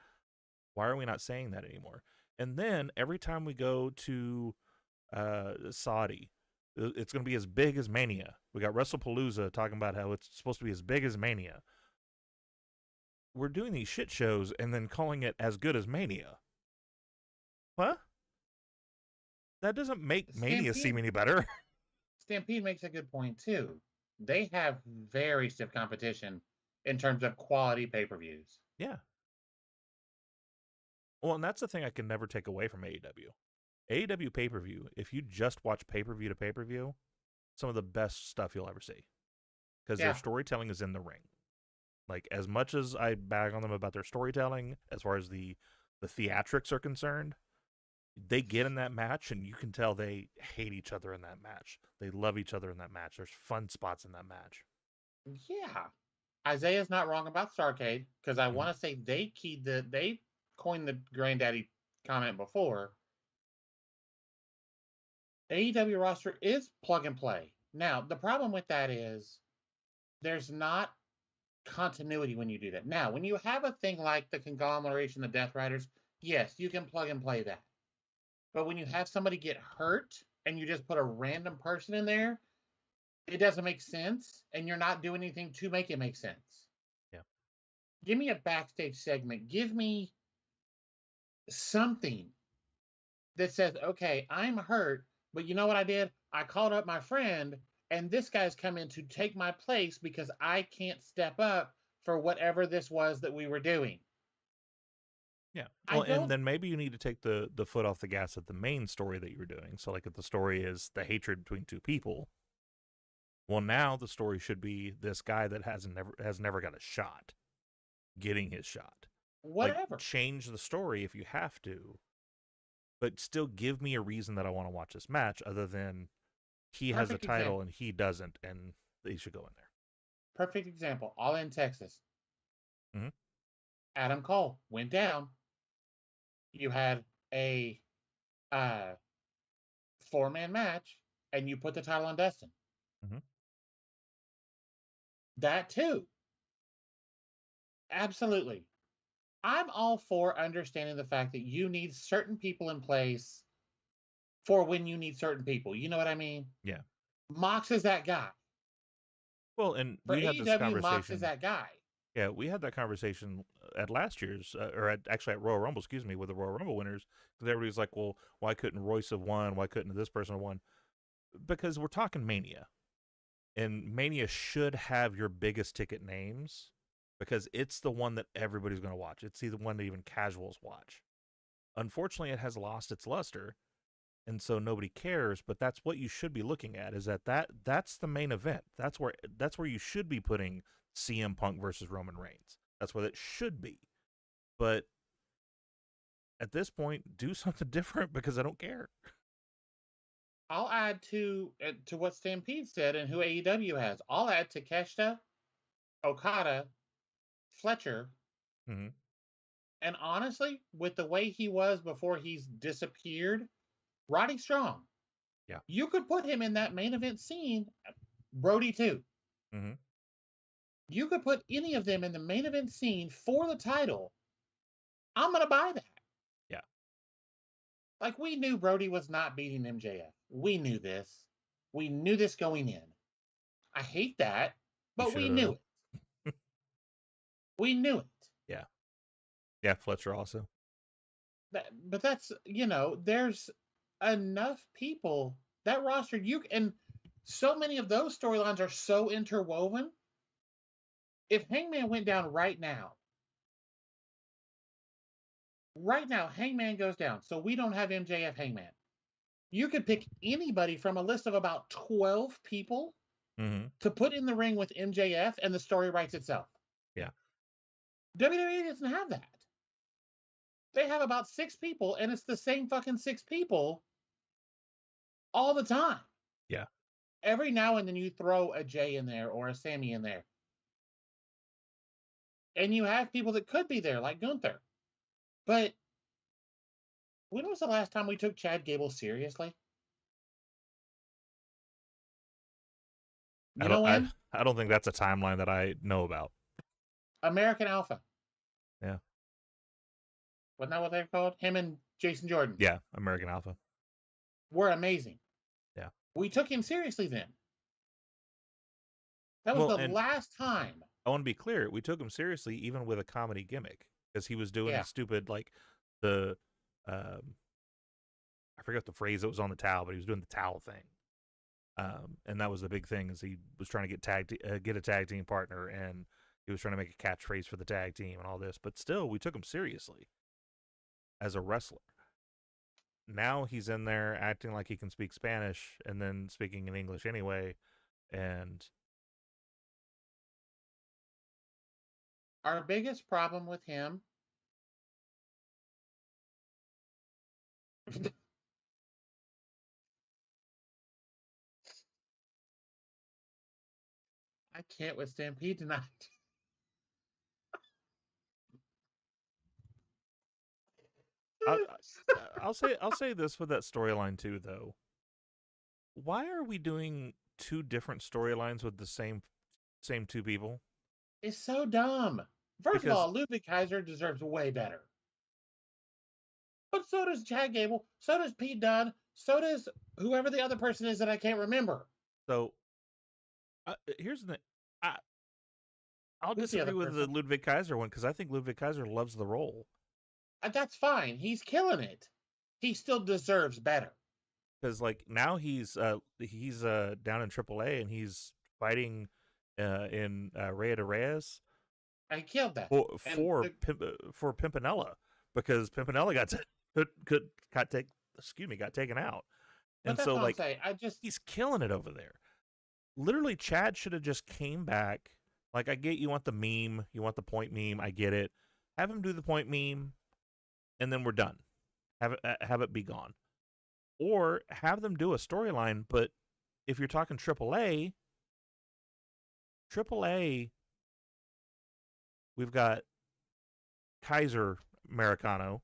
Why are we not saying that anymore? And then every time we go to Saudi, it's going to be as big as Mania. We got WrestlePalooza talking about how it's supposed to be as big as Mania. We're doing these shit shows and then calling it as good as Mania. What? That doesn't make Mania seem any better. Stampede makes a good point, too. They have very stiff competition in terms of quality pay-per-views. Yeah. Well, and that's the thing I can never take away from AEW. AEW pay-per-view, if you just watch pay-per-view to pay-per-view, some of the best stuff you'll ever see. Because their storytelling is in the ring. Like, as much as I bag on them about their storytelling, as far as the theatrics are concerned, they get in that match, and you can tell they hate each other in that match. They love each other in that match. There's fun spots in that match. Yeah. Isaiah's not wrong about Starrcade, because I want to say they coined the granddaddy comment before. AEW roster is plug and play. Now, the problem with that is there's not continuity when you do that. Now, when you have a thing like the conglomeration, the Death Riders, yes, you can plug and play that. But when you have somebody get hurt and you just put a random person in there, it doesn't make sense, and you're not doing anything to make it make sense. Yeah. Give me a backstage segment. Give me something that says, okay, I'm hurt, but you know what I did? I called up my friend, and this guy's come in to take my place because I can't step up for whatever this was that we were doing. Yeah. Well, and then maybe you need to take the foot off the gas at the main story that you were doing. So, like, if the story is the hatred between two people, well, now the story should be this guy that has never got a shot getting his shot. Whatever. Like, change the story if you have to, but still give me a reason that I want to watch this match other than he has a title and he doesn't, and they should go in there. Perfect example. All in Texas. Mm-hmm. Adam Cole went down. You had a 4-man match and you put the title on Dustin. Mhm. That too. Absolutely. I'm all for understanding the fact that you need certain people in place for when you need certain people. You know what I mean? Yeah. Mox is that guy. Well, and For we had this AEW, Mox is conversation. that guy. Yeah, we had that conversation at last year's, actually at Royal Rumble, excuse me, with the Royal Rumble winners. Because everybody's like, well, why couldn't Royce have won? Why couldn't this person have won? Because we're talking Mania. And Mania should have your biggest ticket names because it's the one that everybody's going to watch. It's the one that even casuals watch. Unfortunately, it has lost its luster, and so nobody cares. But that's what you should be looking at. Is that's the main event. That's where you should be putting CM Punk versus Roman Reigns. That's where that should be. But at this point, do something different because I don't care. I'll add to what Stampede said and who AEW has. I'll add Takeshita, Okada, Fletcher, Mm-hmm. and honestly, with the way he was before he's disappeared, Roddy Strong. Yeah. You could put him in that main event scene. Brody too. Mm-hmm. You could put any of them in the main event scene for the title. I'm gonna buy that. Yeah. Like, we knew Brody was not beating MJF. We knew this. We knew this going in. I hate that, but we knew it. We knew it. Yeah. Yeah, Fletcher also. But that's, there's enough people. That roster, and so many of those storylines are so interwoven. If Hangman went down right now, Hangman goes down. So we don't have MJF Hangman. You could pick anybody from a list of about 12 people Mm-hmm. to put in the ring with MJF, and the story writes itself. Yeah. WWE doesn't have that. They have about 6 people, and it's the same fucking 6 people all the time. Yeah. Every now and then you throw a Jay in there or a Sammy in there. And you have people that could be there, like Gunther. But when was the last time we took Chad Gable seriously? You know when? I don't think that's a timeline that I know about. American Alpha. Yeah. Wasn't that what they're called? Him and Jason Jordan. Yeah, American Alpha. Were amazing. Yeah. We took him seriously then. That was the last time. I want to be clear. We took him seriously even with a comedy gimmick because he was doing stupid, like the, I forget the phrase that was on the towel, but he was doing the towel thing. And that was the big thing is he was trying to get a tag team partner, and he was trying to make a catchphrase for the tag team and all this. But still, we took him seriously as a wrestler. Now he's in there acting like he can speak Spanish and then speaking in English anyway. And our biggest problem with him I can't with Stampede tonight. I'll say this with that storyline too, though. Why are we doing 2 different storylines with the same 2 people? It's so dumb. First of all, Ludwig Kaiser deserves way better. But so does Chad Gable. So does Pete Dunne. So does whoever the other person is that I can't remember. So here's the thing. I'll disagree with the Ludwig Kaiser one because I think Ludwig Kaiser loves the role. That's fine. He's killing it. He still deserves better. Because like now he's down in AAA and he's fighting in Rey de Reyes. I killed that for Pimpinella because Pimpinella got taken out, and so like he's killing it over there. Literally, Chad should have just came back. Like, I get you want the meme, you want the point meme, I get it. Have him do the point meme, and then we're done. Have it be gone, or have them do a storyline. But if you're talking AAA, we've got Kaiser Americano,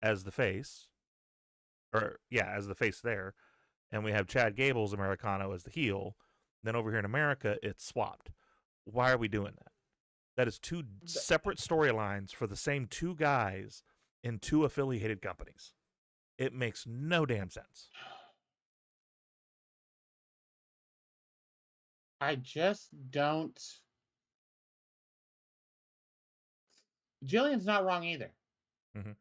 as the face, as the face there, and we have Chad Gable's Americano as the heel. Then over here in America, it's swapped. Why are we doing that? That is two separate storylines for the same two guys in two affiliated companies. It makes no damn sense. I just don't. Jillian's not wrong either. Mhm.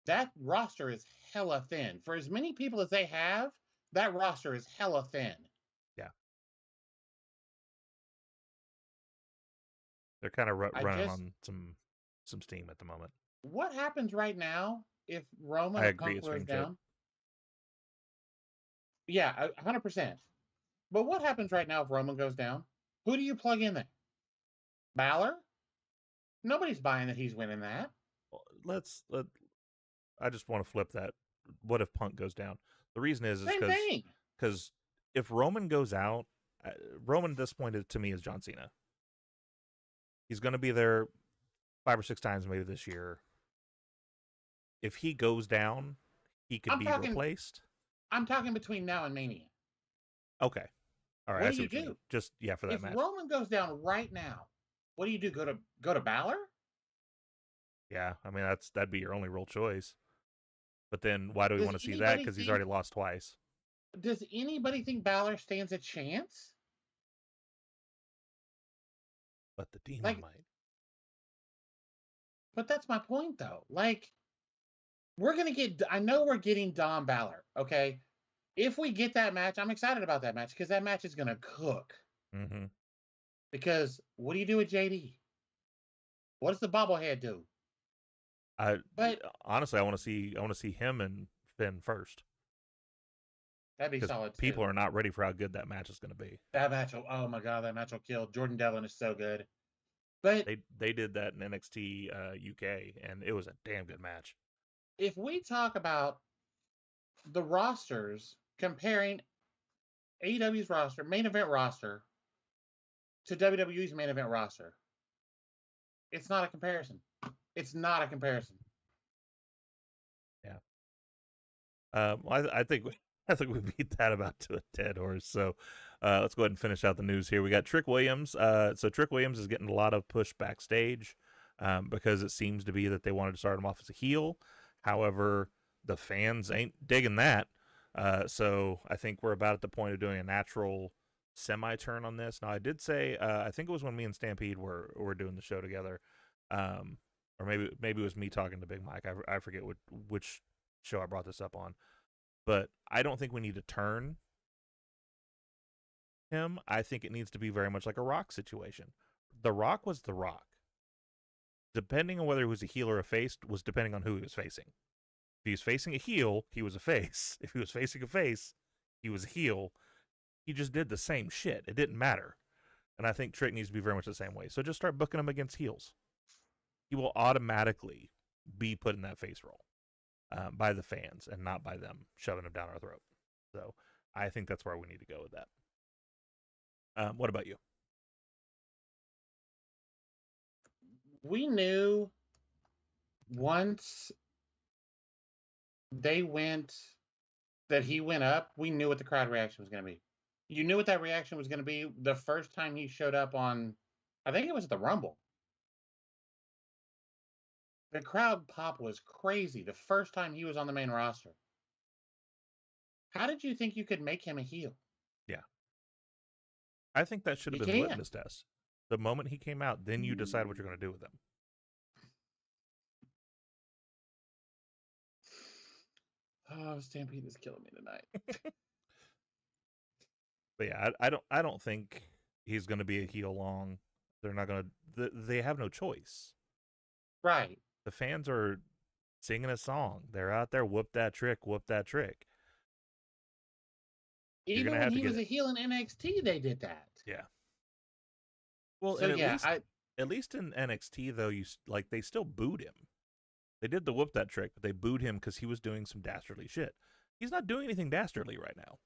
That roster is hella thin. For as many people as they have, that roster is hella thin. Yeah. They're kind of running on some steam at the moment. What happens right now if Roman I or agree, Punk it's goes Dream Ship. down? Yeah, 100%. But what happens right now if Roman goes down? Who do you plug in there? Balor? Nobody's buying that he's winning that. I just want to flip that. What if Punk goes down? The reason is Same thing. because if Roman goes out, Roman at this point to me is John Cena. He's going to be there 5 or 6 times maybe this year. If he goes down, he could be replaced. I'm talking between now and Mania. Okay. All right. What I do see you do? mean. Just for that If match. Roman goes down right now, what do you do? Go to Balor? Yeah, I mean that'd be your only real choice. But then why do we want to see that? anybody Because he's think- already lost twice. Does anybody think Balor stands a chance? But the Demon Like- might. But that's my point, though. Like, I know we're getting Don Balor, okay? If we get that match, I'm excited about that match because that match is going to cook. Mm-hmm. Because what do you do with JD? What does the bobblehead do? But Honestly, I want to see him and Finn first. That'd be solid, too. People are not ready for how good that match is going to be. That match, oh my God, that match will kill. Jordan Devlin is so good. But They did that in NXT UK, and it was a damn good match. if we talk about the rosters, comparing AEW's roster, main event roster, to WWE's main event roster, it's not a comparison. It's not a comparison. Yeah. I think we beat that about to a dead horse. So let's go ahead and finish out the news here. We got Trick Williams. So Trick Williams is getting a lot of push backstage because it seems to be that they wanted to start him off as a heel. However, the fans ain't digging that. So I think we're about at the point of doing a natural semi-turn on this. Now, I did say, I think it was when me and Stampede were doing the show together, or maybe it was me talking to Big Mike. I forget which show I brought this up on. But I don't think we need to turn him. I think it needs to be very much like a Rock situation. The Rock was The Rock. Depending on whether he was a heel or a face was depending on who he was facing. If he was facing a heel, he was a face. If he was facing a face, he was a heel. He just did the same shit. It didn't matter. And I think Trick needs to be very much the same way. So just start booking him against heels. He will automatically be put in that face role by the fans and not by them shoving him down our throat. So I think that's where we need to go with that. What about you? We knew once he went up, we knew what the crowd reaction was going to be. You knew what that reaction was going to be the first time he showed up on, I think it was the Rumble. The crowd pop was crazy the first time he was on the main roster. How did you think you could make him a heel? Yeah. I think that should have been a litmus test. The moment he came out, then you decide what you're going to do with him. Oh, Stampede is killing me tonight. But yeah, I don't think he's going to be a heel long. They're not going to. They have no choice. Right. The fans are singing a song. They're out there, whoop that trick, whoop that trick. Even when he was a heel in NXT, they did that. Yeah. Well, So, and yeah, at least in NXT though, they still booed him. They did the whoop that trick, but they booed him because he was doing some dastardly shit. He's not doing anything dastardly right now.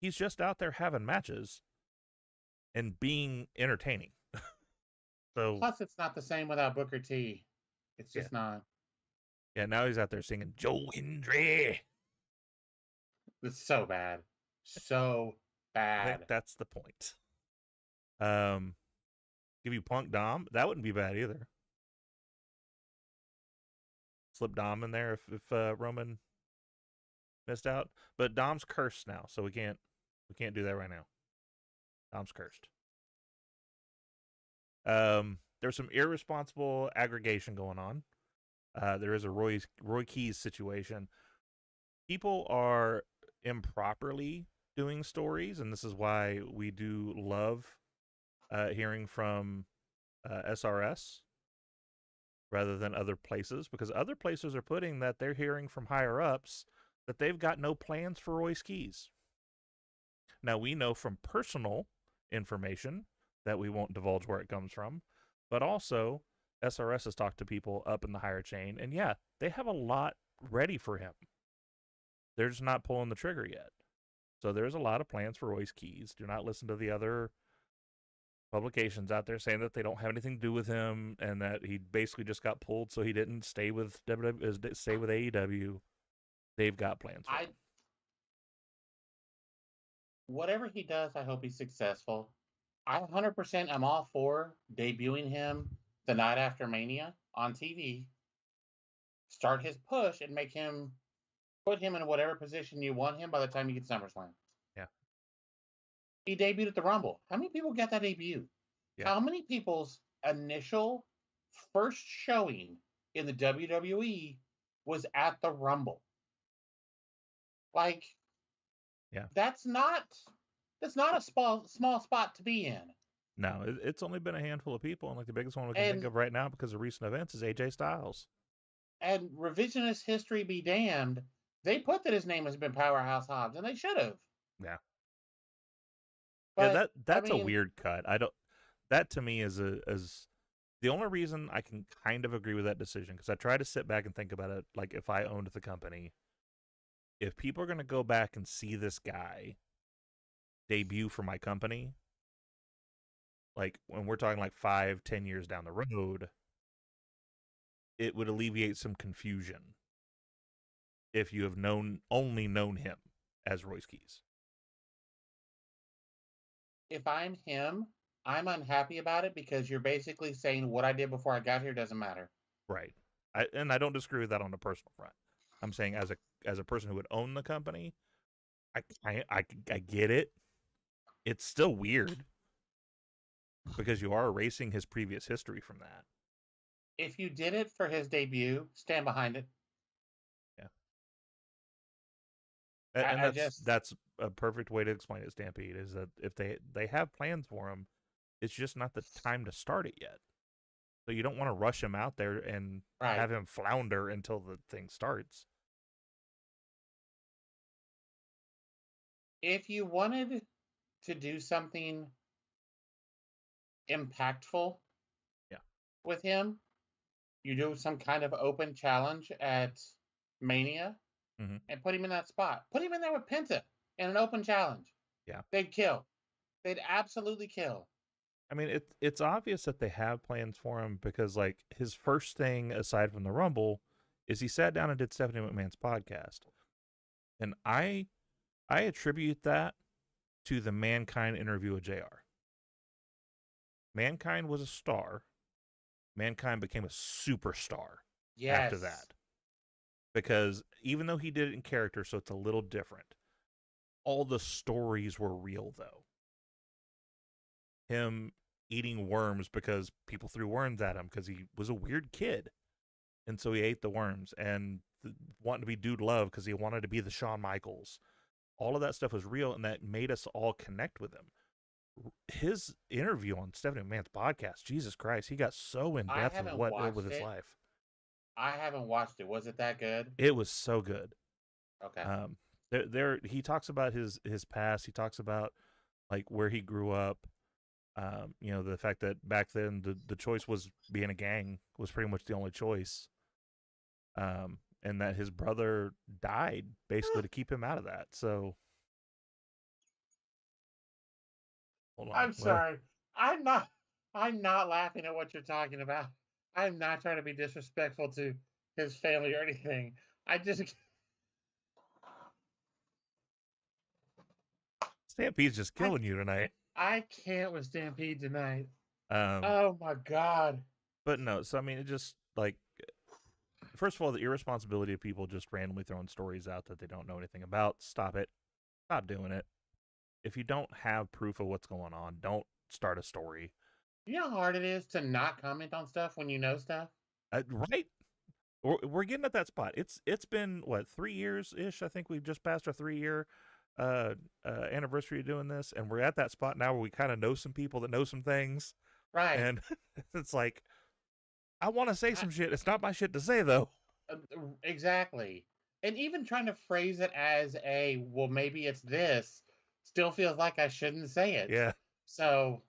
He's just out there having matches and being entertaining. So plus, it's not the same without Booker T. It's just not. Yeah, now he's out there singing Joe Hendry. It's so bad. So I think bad. that's the point. Give you Punk Dom. That wouldn't be bad either. Slip Dom in there if Roman missed out. But Dom's cursed now, so we can't do that right now. Dom's cursed. There's some irresponsible aggregation going on. There is a Roy Keys situation. People are improperly doing stories, and this is why we do love hearing from SRS rather than other places, because other places are putting that they're hearing from higher ups that they've got no plans for Royce Keys. Now, we know from personal information that we won't divulge where it comes from, but also SRS has talked to people up in the higher chain, and yeah, they have a lot ready for him. They're just not pulling the trigger yet. So there's a lot of plans for Royce Keys. Do not listen to the other publications out there saying that they don't have anything to do with him and that he basically just got pulled so he didn't stay with AEW. They've got plans for him. Whatever he does, I hope he's successful. I 100% am all for debuting him the night after Mania on TV. Start his push and put him in whatever position you want him by the time you get SummerSlam. Yeah. He debuted at the Rumble. How many people get that debut? Yeah. How many people's initial first showing in the WWE was at the Rumble? Like, yeah, that's not a small spot to be in. No, it's only been a handful of people, and like the biggest one we can think of right now because of recent events is AJ Styles. And revisionist history be damned, they put that his name has been Powerhouse Hobbs, and they should have. Yeah. But, yeah, that's a weird cut. That to me is the only reason I can kind of agree with that decision, because I try to sit back and think about it like if I owned the company. If people are going to go back and see this guy debut for my company, like when we're talking like 5-10 years down the road, it would alleviate some confusion if you have only known him as Royce Keys. If I'm him, I'm unhappy about it because you're basically saying what I did before I got here doesn't matter. Right. I don't disagree with that on the personal front. I'm saying as a person who would own the company, I get it. It's still weird because you are erasing his previous history from that. If you did it for his debut, stand behind it. Yeah. And that's a perfect way to explain it, Stampede, is that if they have plans for him, it's just not the time to start it yet. So you don't want to rush him out there and have him flounder until the thing starts. If you wanted to do something impactful with him, you do some kind of open challenge at Mania and put him in that spot. Put him in there with Penta in an open challenge. Yeah. They'd kill. They'd absolutely kill. I mean, it's obvious that they have plans for him because, like, his first thing aside from the Rumble is he sat down and did Stephanie McMahon's podcast. And I attribute that to the Mankind interview with JR. Mankind was a star. Mankind became a superstar after that. Because even though he did it in character, so it's a little different, all the stories were real, though. Him eating worms because people threw worms at him because he was a weird kid. And so he ate the worms. And wanting to be Dude Love because he wanted to be the Shawn Michaels. All of that stuff was real, and that made us all connect with him. His interview on Stephanie McMahon's podcast, Jesus Christ, he got so in depth with his life. I haven't watched it. Was it that good? It was so good. Okay. He talks about his past. He talks about like where he grew up. The fact that back then the choice was being a gang was pretty much the only choice. And that his brother died basically to keep him out of that. So, hold on. I'm sorry. I'm not laughing at what you're talking about. I'm not trying to be disrespectful to his family or anything. I just Stampede's just killing you tonight. I can't with Stampede tonight. Um, Oh my god. but no, so I mean, it just like, first of all, the irresponsibility of people just randomly throwing stories out that they don't know anything about. Stop it. Stop doing it. If you don't have proof of what's going on, don't start a story. You know how hard it is to not comment on stuff when you know stuff? Right? We're getting at that spot. It's been what, 3 years ish. I think we've just passed our 3-year anniversary of doing this, and we're at that spot now where we kind of know some people that know some things, Right. and it's like, I want to say some shit. It's not my shit to say though. Exactly. And even trying to phrase it as a, well, maybe it's this, still feels like I shouldn't say it. Yeah. So,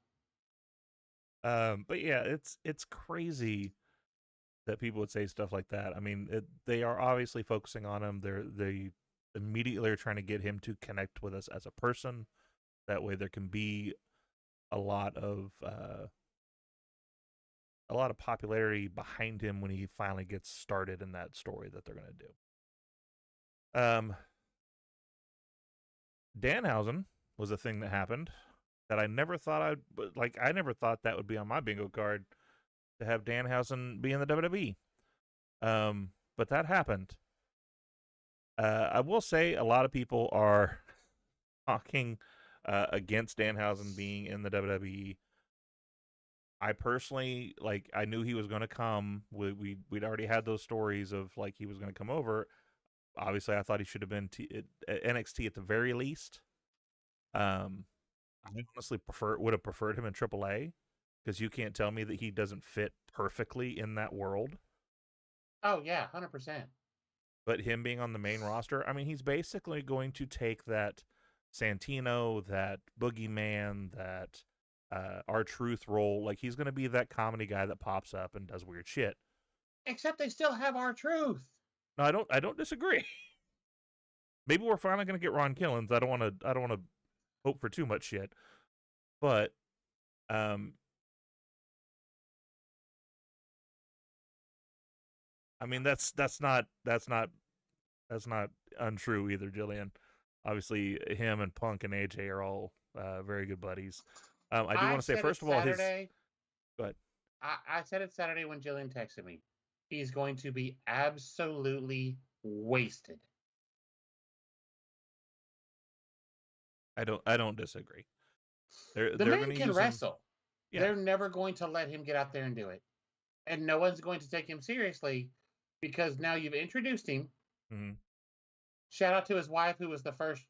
But yeah, it's crazy that people would say stuff like that. I mean, they are obviously focusing on him. They immediately are trying to get him to connect with us as a person. That way, there can be a lot of popularity behind him when he finally gets started in that story that they're going to do. Danhausen was a thing that happened that I never thought I never thought that would be on my bingo card, to have Danhausen be in the WWE. But that happened. I will say a lot of people are talking against Danhausen being in the WWE. I personally, like, I knew he was going to come. We'd already had those stories of, like, he was going to come over. Obviously, I thought he should have been at NXT at the very least. I honestly would have preferred him in AAA, because you can't tell me that he doesn't fit perfectly in that world. oh yeah, 100%. But him being on the main roster, I mean, he's basically going to take that Santino, that Boogeyman, that R-Truth role. Like, he's going to be that comedy guy that pops up and does weird shit. Except they still have R-Truth. No, I don't disagree. Maybe we're finally going to get Ron Killens. I don't want to hope for too much shit. But I mean, that's not untrue either, Jillian. Obviously, him and Punk and AJ are all very good buddies. I do want to say, first of all, Saturday, Go ahead. I said it Saturday when Jillian texted me. He's going to be absolutely wasted. I don't disagree. The they're man gonna can use him- wrestle. Yeah. They're never going to let him get out there and do it. And no one's going to take him seriously because now you've introduced him. Mhm. Shout out to his wife, who was the first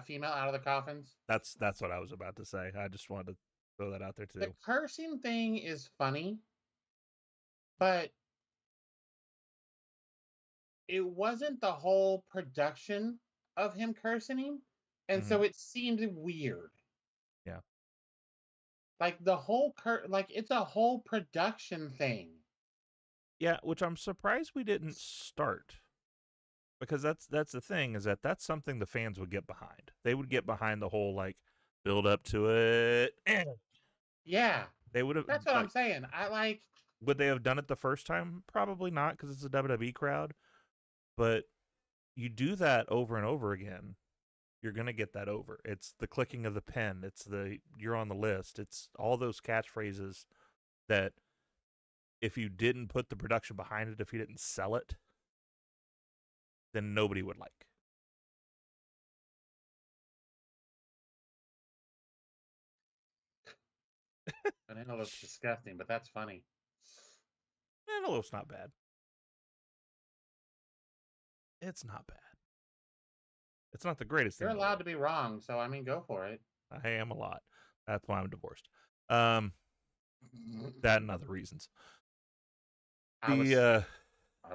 female out of the coffins. That's what I was about to say. I just wanted to throw that out there too. The cursing thing is funny, but it wasn't the whole production of him cursing him. And so it seemed weird. Yeah. Like the whole it's a whole production thing. Yeah, which I'm surprised we didn't start, because that's the thing, is that's something the fans would get behind. They would get behind the whole, like, build up to it. Yeah. They would have. That's what I'm saying. Would they have done it the first time? Probably not, because it's a WWE crowd. But you do that over and over again, you're gonna get that over. It's the clicking of the pen. It's the you're on the list. It's all those catchphrases that, if you didn't put the production behind it, if you didn't sell it, then nobody would like. And I know it's disgusting, but that's funny. No, it's not bad. It's not bad. It's not the greatest thing. You're allowed to be wrong, so I mean, go for it. I am a lot. That's why I'm divorced. That and other reasons. I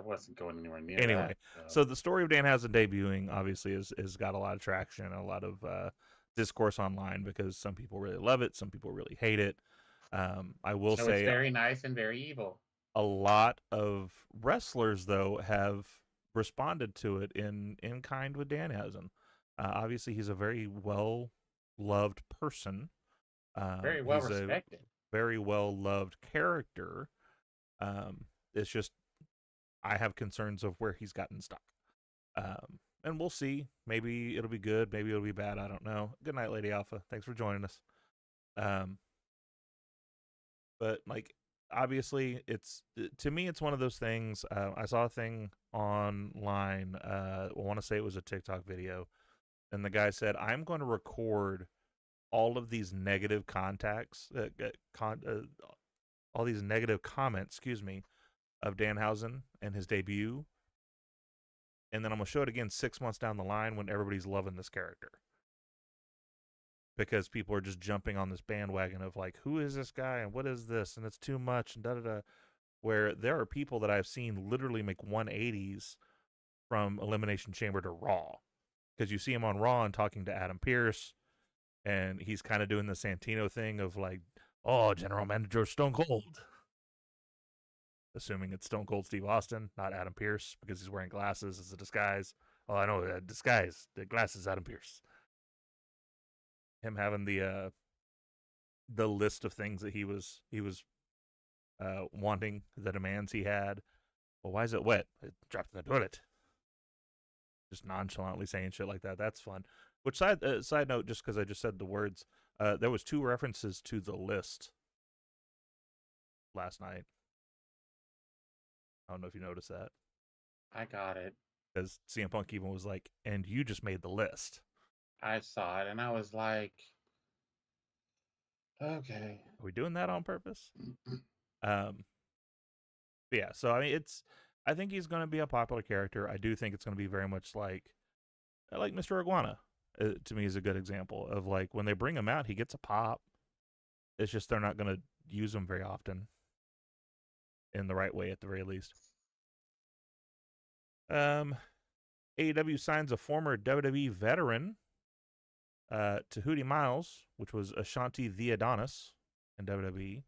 wasn't going anywhere near Anyway, that. so the story of Danhausen debuting obviously has got a lot of traction and a lot of discourse online, because some people really love it, some people really hate it. I will say it's very nice and very evil. a lot of wrestlers, though, have responded to it in kind with Danhausen. Obviously, he's a very well-loved person. Very well he's respected. a very well-loved character. It's just, I have concerns of where he's gotten stuck. And we'll see. Maybe it'll be good. Maybe it'll be bad. I don't know. Good night, Lady Alpha. Thanks for joining us. But like, obviously, to me, it's one of those things. I saw a thing online. I want to say it was a TikTok video, and the guy said, "I'm going to record all of these negative all these negative comments, excuse me, of Danhausen and his debut, and then I'm gonna show it again 6 months down the line when everybody's loving this character." Because people are just jumping on this bandwagon of like, who is this guy and what is this? And it's too much and da-da-da. Where there are people that I've seen literally make 180s from Elimination Chamber to Raw. Because you see him on Raw and talking to Adam Pearce, and he's kind of doing the Santino thing of like, oh, General Manager Stone Cold. Assuming it's Stone Cold Steve Austin, not Adam Pearce, because he's wearing glasses as a disguise. Oh, I know, disguise. The glasses, Adam Pearce. Him having the list of things that he was wanting, the demands he had. Well, why is it wet? It dropped in the toilet. Just nonchalantly saying shit like that. That's fun. Which side note, just because I just said the words, there was 2 references to the list last night. I don't know if you noticed that. I got it. Because CM Punk even was like, and you just made the list. I saw it and I was like, okay. Are we doing that on purpose? Yeah, so I mean, I think he's going to be a popular character. I do think it's going to be very much like Mr. Iguana. To me, is a good example of like when they bring him out, he gets a pop. It's just they're not going to use him very often in the right way, at the very least. AEW signs a former WWE veteran. Tahiti Miles, which was Ashanti the Adonis in WWE,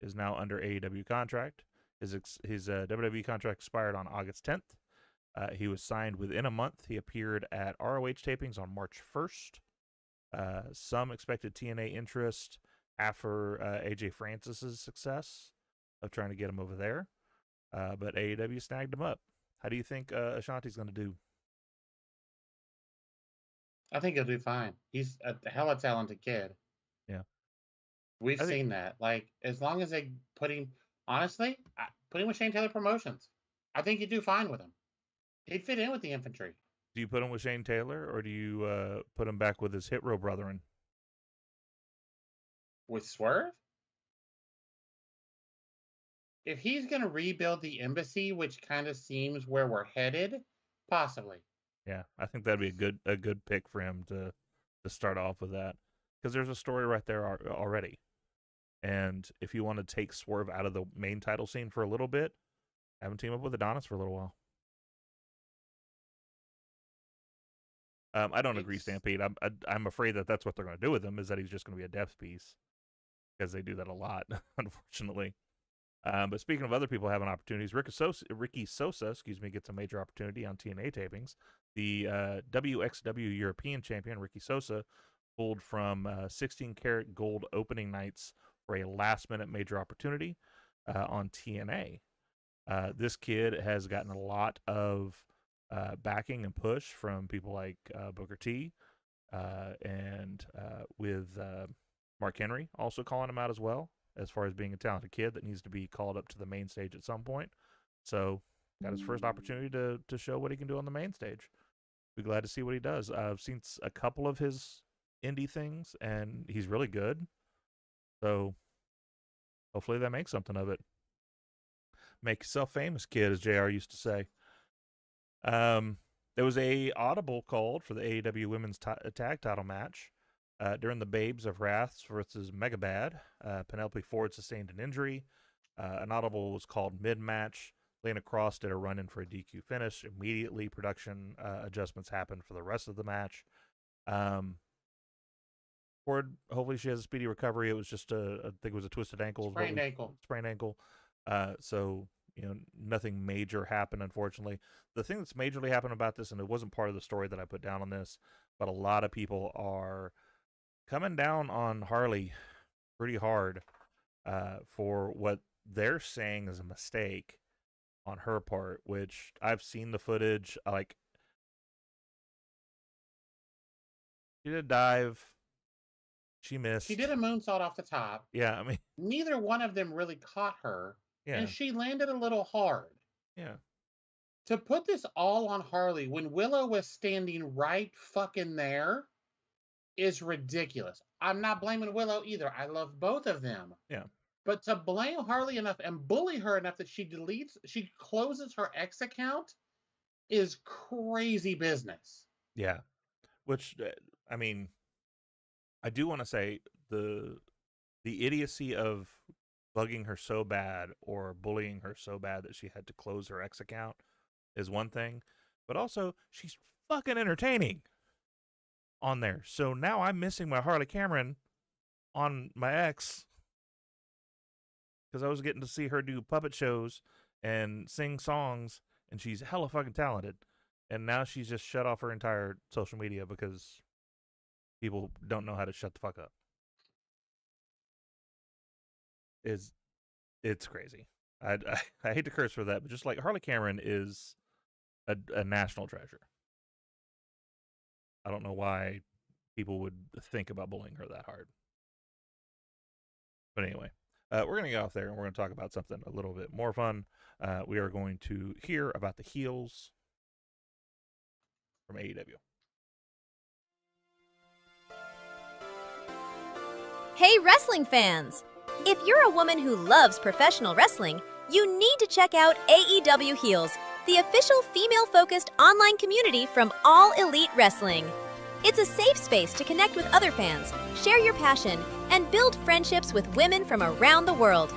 is now under AEW contract. His WWE contract expired on August 10th. He was signed within a month. He appeared at ROH tapings on March 1st. Some expected TNA interest after AJ Francis's success of trying to get him over there. But AEW snagged him up. How do you think Ashanti's going to do? I think he'll do fine. He's a hella talented kid. Yeah. We've seen that. Like, as long as they put him, honestly, put him with Shane Taylor Promotions. I think you'd do fine with him. He'd fit in with the infantry. Do you put him with Shane Taylor, or do you put him back with his Hit Row brethren? With Swerve? If he's going to rebuild the embassy, which kind of seems where we're headed, possibly. Yeah, I think that'd be a good pick for him to start off with that, because there's a story right there already. And if you want to take Swerve out of the main title scene for a little bit, have him team up with Adonis for a little while. I don't agree, Stampede. I'm afraid that that's what they're going to do with him, is that he's just going to be a depth piece, because they do that a lot, unfortunately. But speaking of other people having opportunities, Ricky Sosa, gets a major opportunity on TNA tapings. The WXW European champion, Ricky Sosa, pulled from 16-karat gold opening nights for a last-minute major opportunity on TNA. This kid has gotten a lot of backing and push from people like Booker T, and with Mark Henry also calling him out as well, as far as being a talented kid that needs to be called up to the main stage at some point. So got his first opportunity to show what he can do on the main stage. Be glad to see what he does. I've seen a couple of his indie things, and he's really good. So hopefully that makes something of it. Make yourself famous, kid, as JR used to say. There was a audible called for the AEW Women's Tag Title match. During the Babes of Wrath versus Megabad, Penelope Ford sustained an injury. An audible was called mid-match. Lana Cross did a run-in for a DQ finish. Immediately, production adjustments happened for the rest of the match. Ford, hopefully she has a speedy recovery. It was just I think it was a twisted ankle. Sprained ankle. Sprained ankle. So, nothing major happened, unfortunately. The thing that's majorly happened about this, and it wasn't part of the story that I put down on this, but a lot of people are coming down on Harley pretty hard for what they're saying is a mistake on her part, which I've seen the footage. Like, she did a dive. She missed. She did a moonsault off the top. Yeah, I mean, Neither one of them really caught her. yeah. And she landed a little hard. Yeah. To put this all on Harley when Willow was standing right fucking there is ridiculous. I'm not blaming Willow either. I love both of them. Yeah. But to blame Harley enough and bully her enough that she closes her X account is crazy business. Yeah. Which, I mean, I do want to say the idiocy of bugging her so bad or bullying her so bad that she had to close her X account is one thing, but also she's fucking entertaining on there. So now I'm missing my Harley Cameron on my X because I was getting to see her do puppet shows and sing songs, and she's hella fucking talented. And now she's just shut off her entire social media because people don't know how to shut the fuck up. It's crazy. I hate to curse for that, but just like Harley Cameron is a national treasure. I don't know why people would think about bullying her that hard. But anyway, we're going to get off there and we're going to talk about something a little bit more fun. We are going to hear about the heels from AEW. Hey, wrestling fans! If you're a woman who loves professional wrestling, you need to check out AEW Heels, the official female-focused online community from All Elite Wrestling. It's a safe space to connect with other fans, share your passion, and build friendships with women from around the world.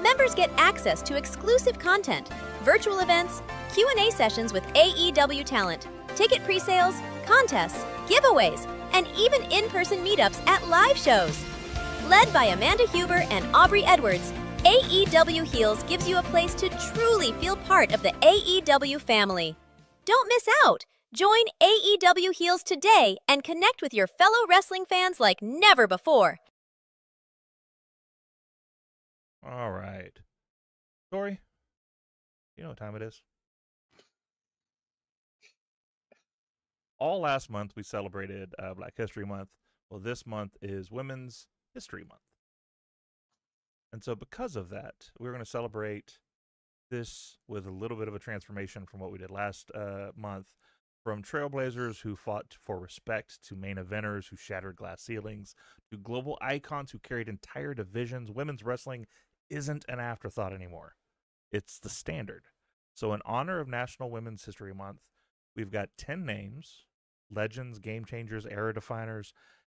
Members get access to exclusive content, virtual events, Q&A sessions with AEW talent, ticket pre-sales, contests, giveaways, and even in-person meetups at live shows. Led by Amanda Huber and Aubrey Edwards, AEW Heels gives you a place to truly feel part of the AEW family. Don't miss out! Join AEW Heels today and connect with your fellow wrestling fans like never before. All right. Tori, you know what time it is? All last month we celebrated Black History Month. Well, this month is Women's History Month. And so because of that, we're going to celebrate this with a little bit of a transformation from what we did last month. From trailblazers who fought for respect, to main eventers who shattered glass ceilings, to global icons who carried entire divisions, women's wrestling isn't an afterthought anymore. It's the standard. So in honor of National Women's History Month, we've got 10 names, legends, game changers, era definers,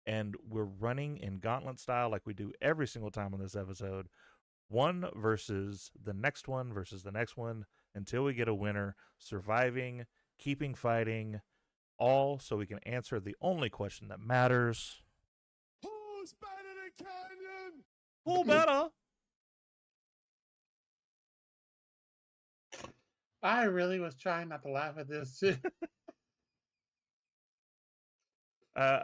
and we're running in gauntlet style like we do every single time on this episode. One versus the next one versus the next one until we get a winner, surviving, keeping fighting, all so we can answer the only question that matters. Who's better than Canyon? Who better? I really was trying not to laugh at this.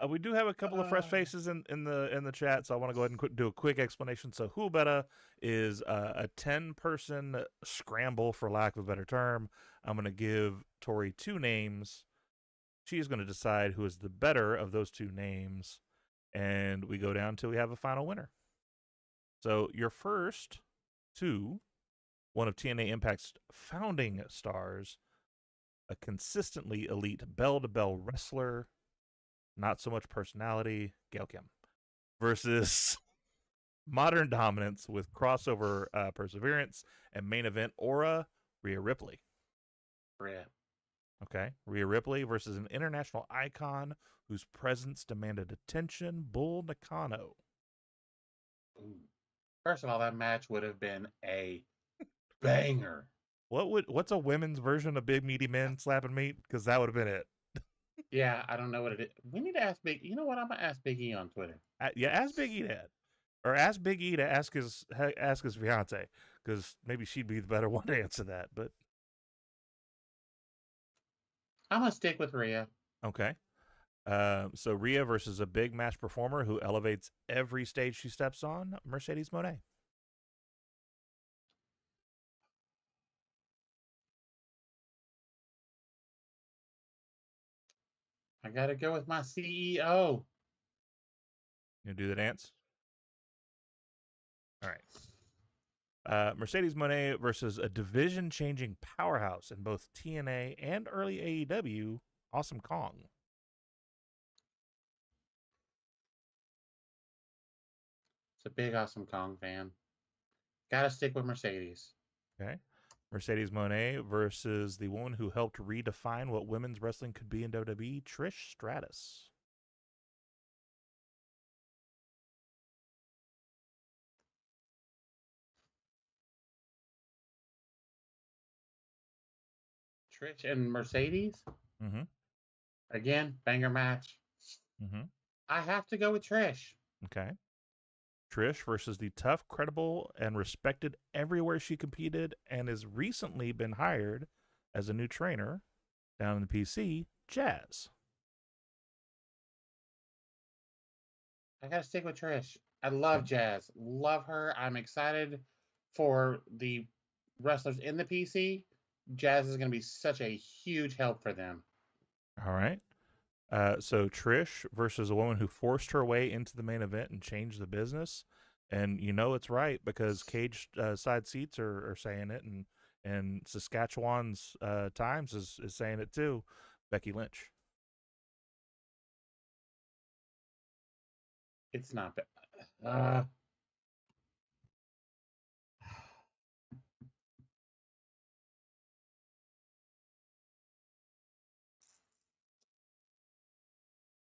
We do have a couple of fresh faces in the chat, so I want to go ahead and do a quick explanation. So Who Betta is a 10-person scramble, for lack of a better term. I'm going to give Tori 2 names. She's going to decide who is the better of those 2 names, and we go down until we have a final winner. So your first 2, one of TNA Impact's founding stars, a consistently elite bell-to-bell wrestler, not so much personality, Gail Kim, versus modern dominance with crossover perseverance and main event aura, Rhea Ripley. Rhea. Okay, Rhea Ripley versus an international icon whose presence demanded attention, Bull Nakano. Ooh. First of all, that match would have been a banger. What's a women's version of Big Meaty Men slapping meat? Because that would have been it. Yeah, I don't know what it is. We need to ask Big. You know what? I'm gonna ask Big E on Twitter. Yeah, ask Big E that, or ask Big E to ask his fiance, because maybe she'd be the better one to answer that. But I'm gonna stick with Rhea. okay, so Rhea versus a big match performer who elevates every stage she steps on, Mercedes Moné. I gotta go with my CEO. You do the dance? All right. Mercedes Moné versus a division-changing powerhouse in both TNA and early AEW, Awesome Kong. It's a big Awesome Kong fan. Gotta stick with Mercedes. Okay. Mercedes Moné versus the woman who helped redefine what women's wrestling could be in WWE, Trish Stratus. Trish and Mercedes. Mm-hmm. Again, banger match. Mm-hmm. I have to go with Trish. Okay. Trish versus the tough, credible, and respected everywhere she competed and has recently been hired as a new trainer down in the PC, Jazz. I gotta stick with Trish. I love Jazz. Love her. I'm excited for the wrestlers in the PC. Jazz is gonna be such a huge help for them. All right. So Trish versus a woman who forced her way into the main event and changed the business. And you know it's right because Cage Side Seats are saying it, and Saskatchewan's Times is saying it too. Becky Lynch. It's not bad.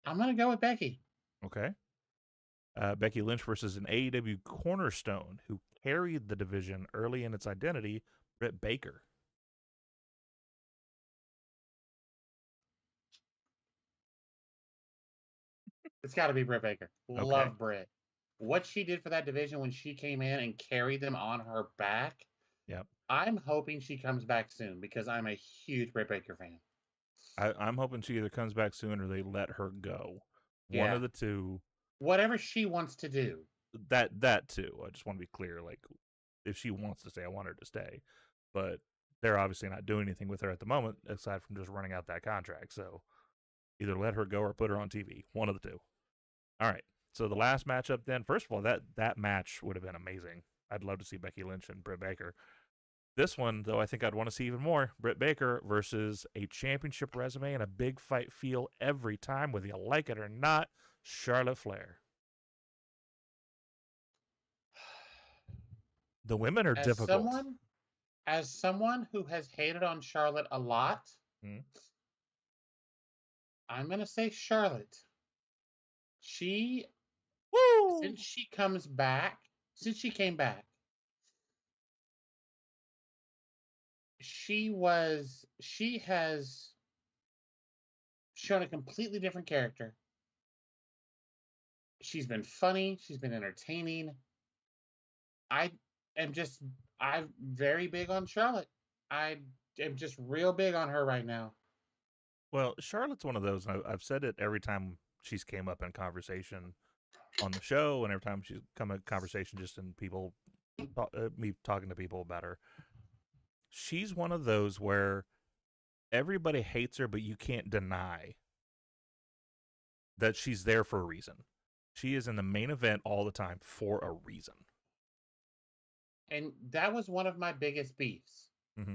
I'm gonna go with Becky. Okay. Becky Lynch versus an AEW cornerstone who carried the division early in its identity, Britt Baker. It's got to be Britt Baker. Okay. Love Britt. What she did for that division when she came in and carried them on her back. Yep. I'm hoping she comes back soon because I'm a huge Britt Baker fan. I'm hoping she either comes back soon or they let her go. One Yeah. of the two. Whatever she wants to do. That too. I just want to be clear. Like, if she wants to stay, I want her to stay. But they're obviously not doing anything with her at the moment, aside from just running out that contract. So either let her go or put her on TV. One of the two. All right. So the last matchup then, first of all, that match would have been amazing. I'd love to see Becky Lynch and Britt Baker. This one, though, I think I'd want to see even more. Britt Baker versus a championship resume and a big fight feel every time, whether you like it or not, Charlotte Flair. The women are difficult. As someone who has hated on Charlotte a lot, I'm going to say Charlotte. Since she came back, she has shown a completely different character. She's been funny. She's been entertaining. I'm very big on Charlotte. I am just real big on her right now. Well, Charlotte's one of those, and I've said it every time she's came up in conversation on the show, and every time she's come in conversation just in people, me talking to people about her. She's one of those where everybody hates her, but you can't deny that she's there for a reason. She is in the main event all the time for a reason. And that was one of my biggest beefs. Mm-hmm.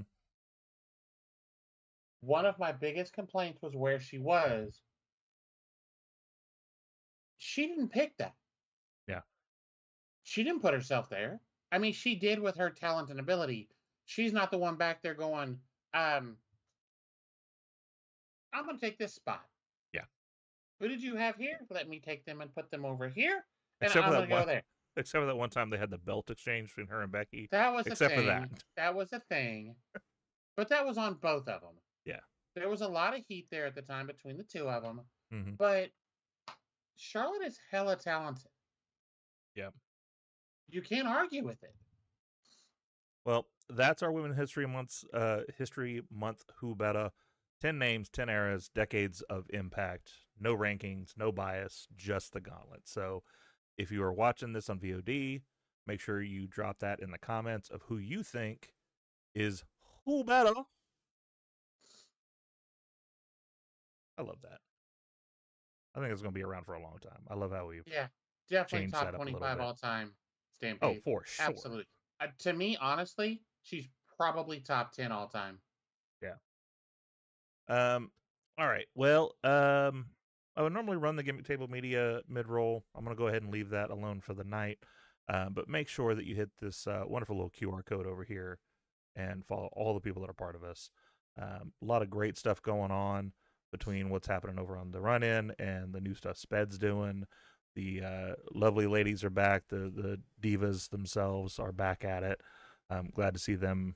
One of my biggest complaints was where she was. She didn't pick that. Yeah. She didn't put herself there. I mean, she did with her talent and ability. She's not the one back there going, I'm going to take this spot. Yeah. Who did you have here? Let me take them and put them over here. And Except I'm for going to go there. Except for that one time they had the belt exchange between her and Becky. That was except a thing. for that. That was a thing. But that was on both of them. Yeah. There was a lot of heat there at the time between the two of them. Mm-hmm. But Charlotte is hella talented. Yeah. You can't argue with it. Well, that's our Women's History Month. Who Better? 10 names, 10 eras, decades of impact. No rankings, no bias, just the gauntlet. So, if you are watching this on VOD, make sure you drop that in the comments of who you think is who better. I love that. I think it's going to be around for a long time. I love how we've Yeah, definitely changed top that up a little 25 bit. all time Oh, Stampede. for sure. Absolutely. To me, honestly, she's probably top 10 all time. Yeah. All right. Well, I would normally run the Gimmick Table Media mid-roll. I'm going to go ahead and leave that alone for the night. But make sure that you hit this wonderful little QR code over here and follow all the people that are part of us. A lot of great stuff going on between what's happening over on the run-in and the new stuff Sped's doing. The lovely ladies are back. The divas themselves are back at it. I'm glad to see them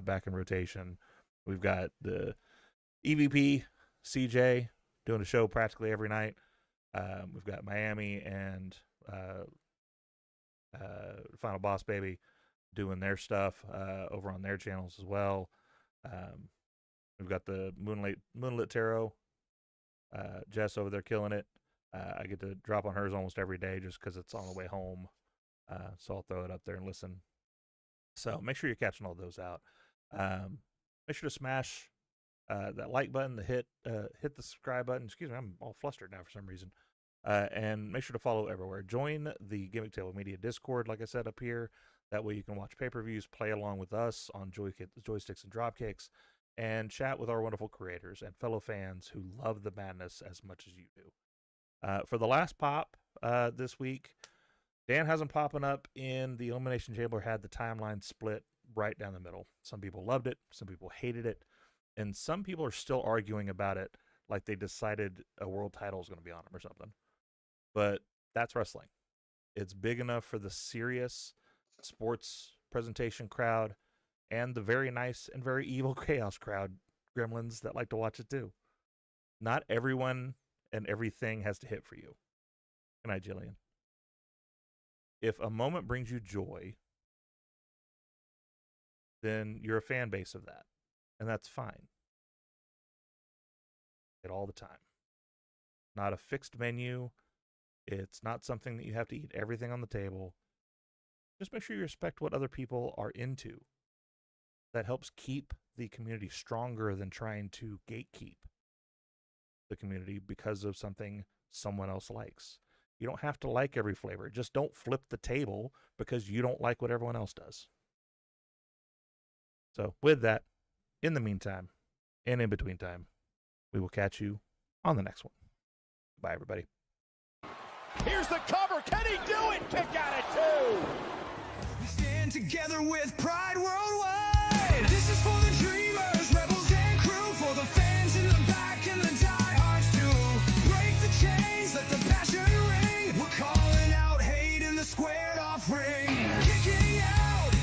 back in rotation. We've got the EVP, CJ, doing a show practically every night. We've got Miami and Final Boss Baby doing their stuff over on their channels as well. We've got the Moonlit Tarot, Jess over there killing it. I get to drop on hers almost every day just because it's on the way home. So I'll throw it up there and listen. So make sure you're catching all those out. Make sure to smash that like button, hit the subscribe button. Excuse me, I'm all flustered now for some reason. And make sure to follow everywhere. Join the Gimmick Table Media Discord, like I said, up here. That way you can watch pay-per-views, play along with us on joysticks and dropkicks, and chat with our wonderful creators and fellow fans who love the madness as much as you do. For the last pop this week, Dan hasn't popping up in the Elimination Chamber, had the timeline split right down the middle. Some people loved it, some people hated it, and some people are still arguing about it like they decided a world title is going to be on him or something. But that's wrestling. It's big enough for the serious sports presentation crowd and the very nice and very evil chaos crowd gremlins that like to watch it too. Not everyone and everything has to hit for you. Good night, Jillian. If a moment brings you joy, then you're a fan base of that, and that's fine. It all the time. Not a fixed menu. It's not something that you have to eat everything on the table. Just make sure you respect what other people are into. That helps keep the community stronger than trying to gatekeep the community because of something someone else likes. You don't have to like every flavor. Just don't flip the table because you don't like what everyone else does. So with that, in the meantime, and in between time, we will catch you on the next one. Bye, everybody. Here's the cover. Can he do it? Kick out at 2. We stand together with pride worldwide.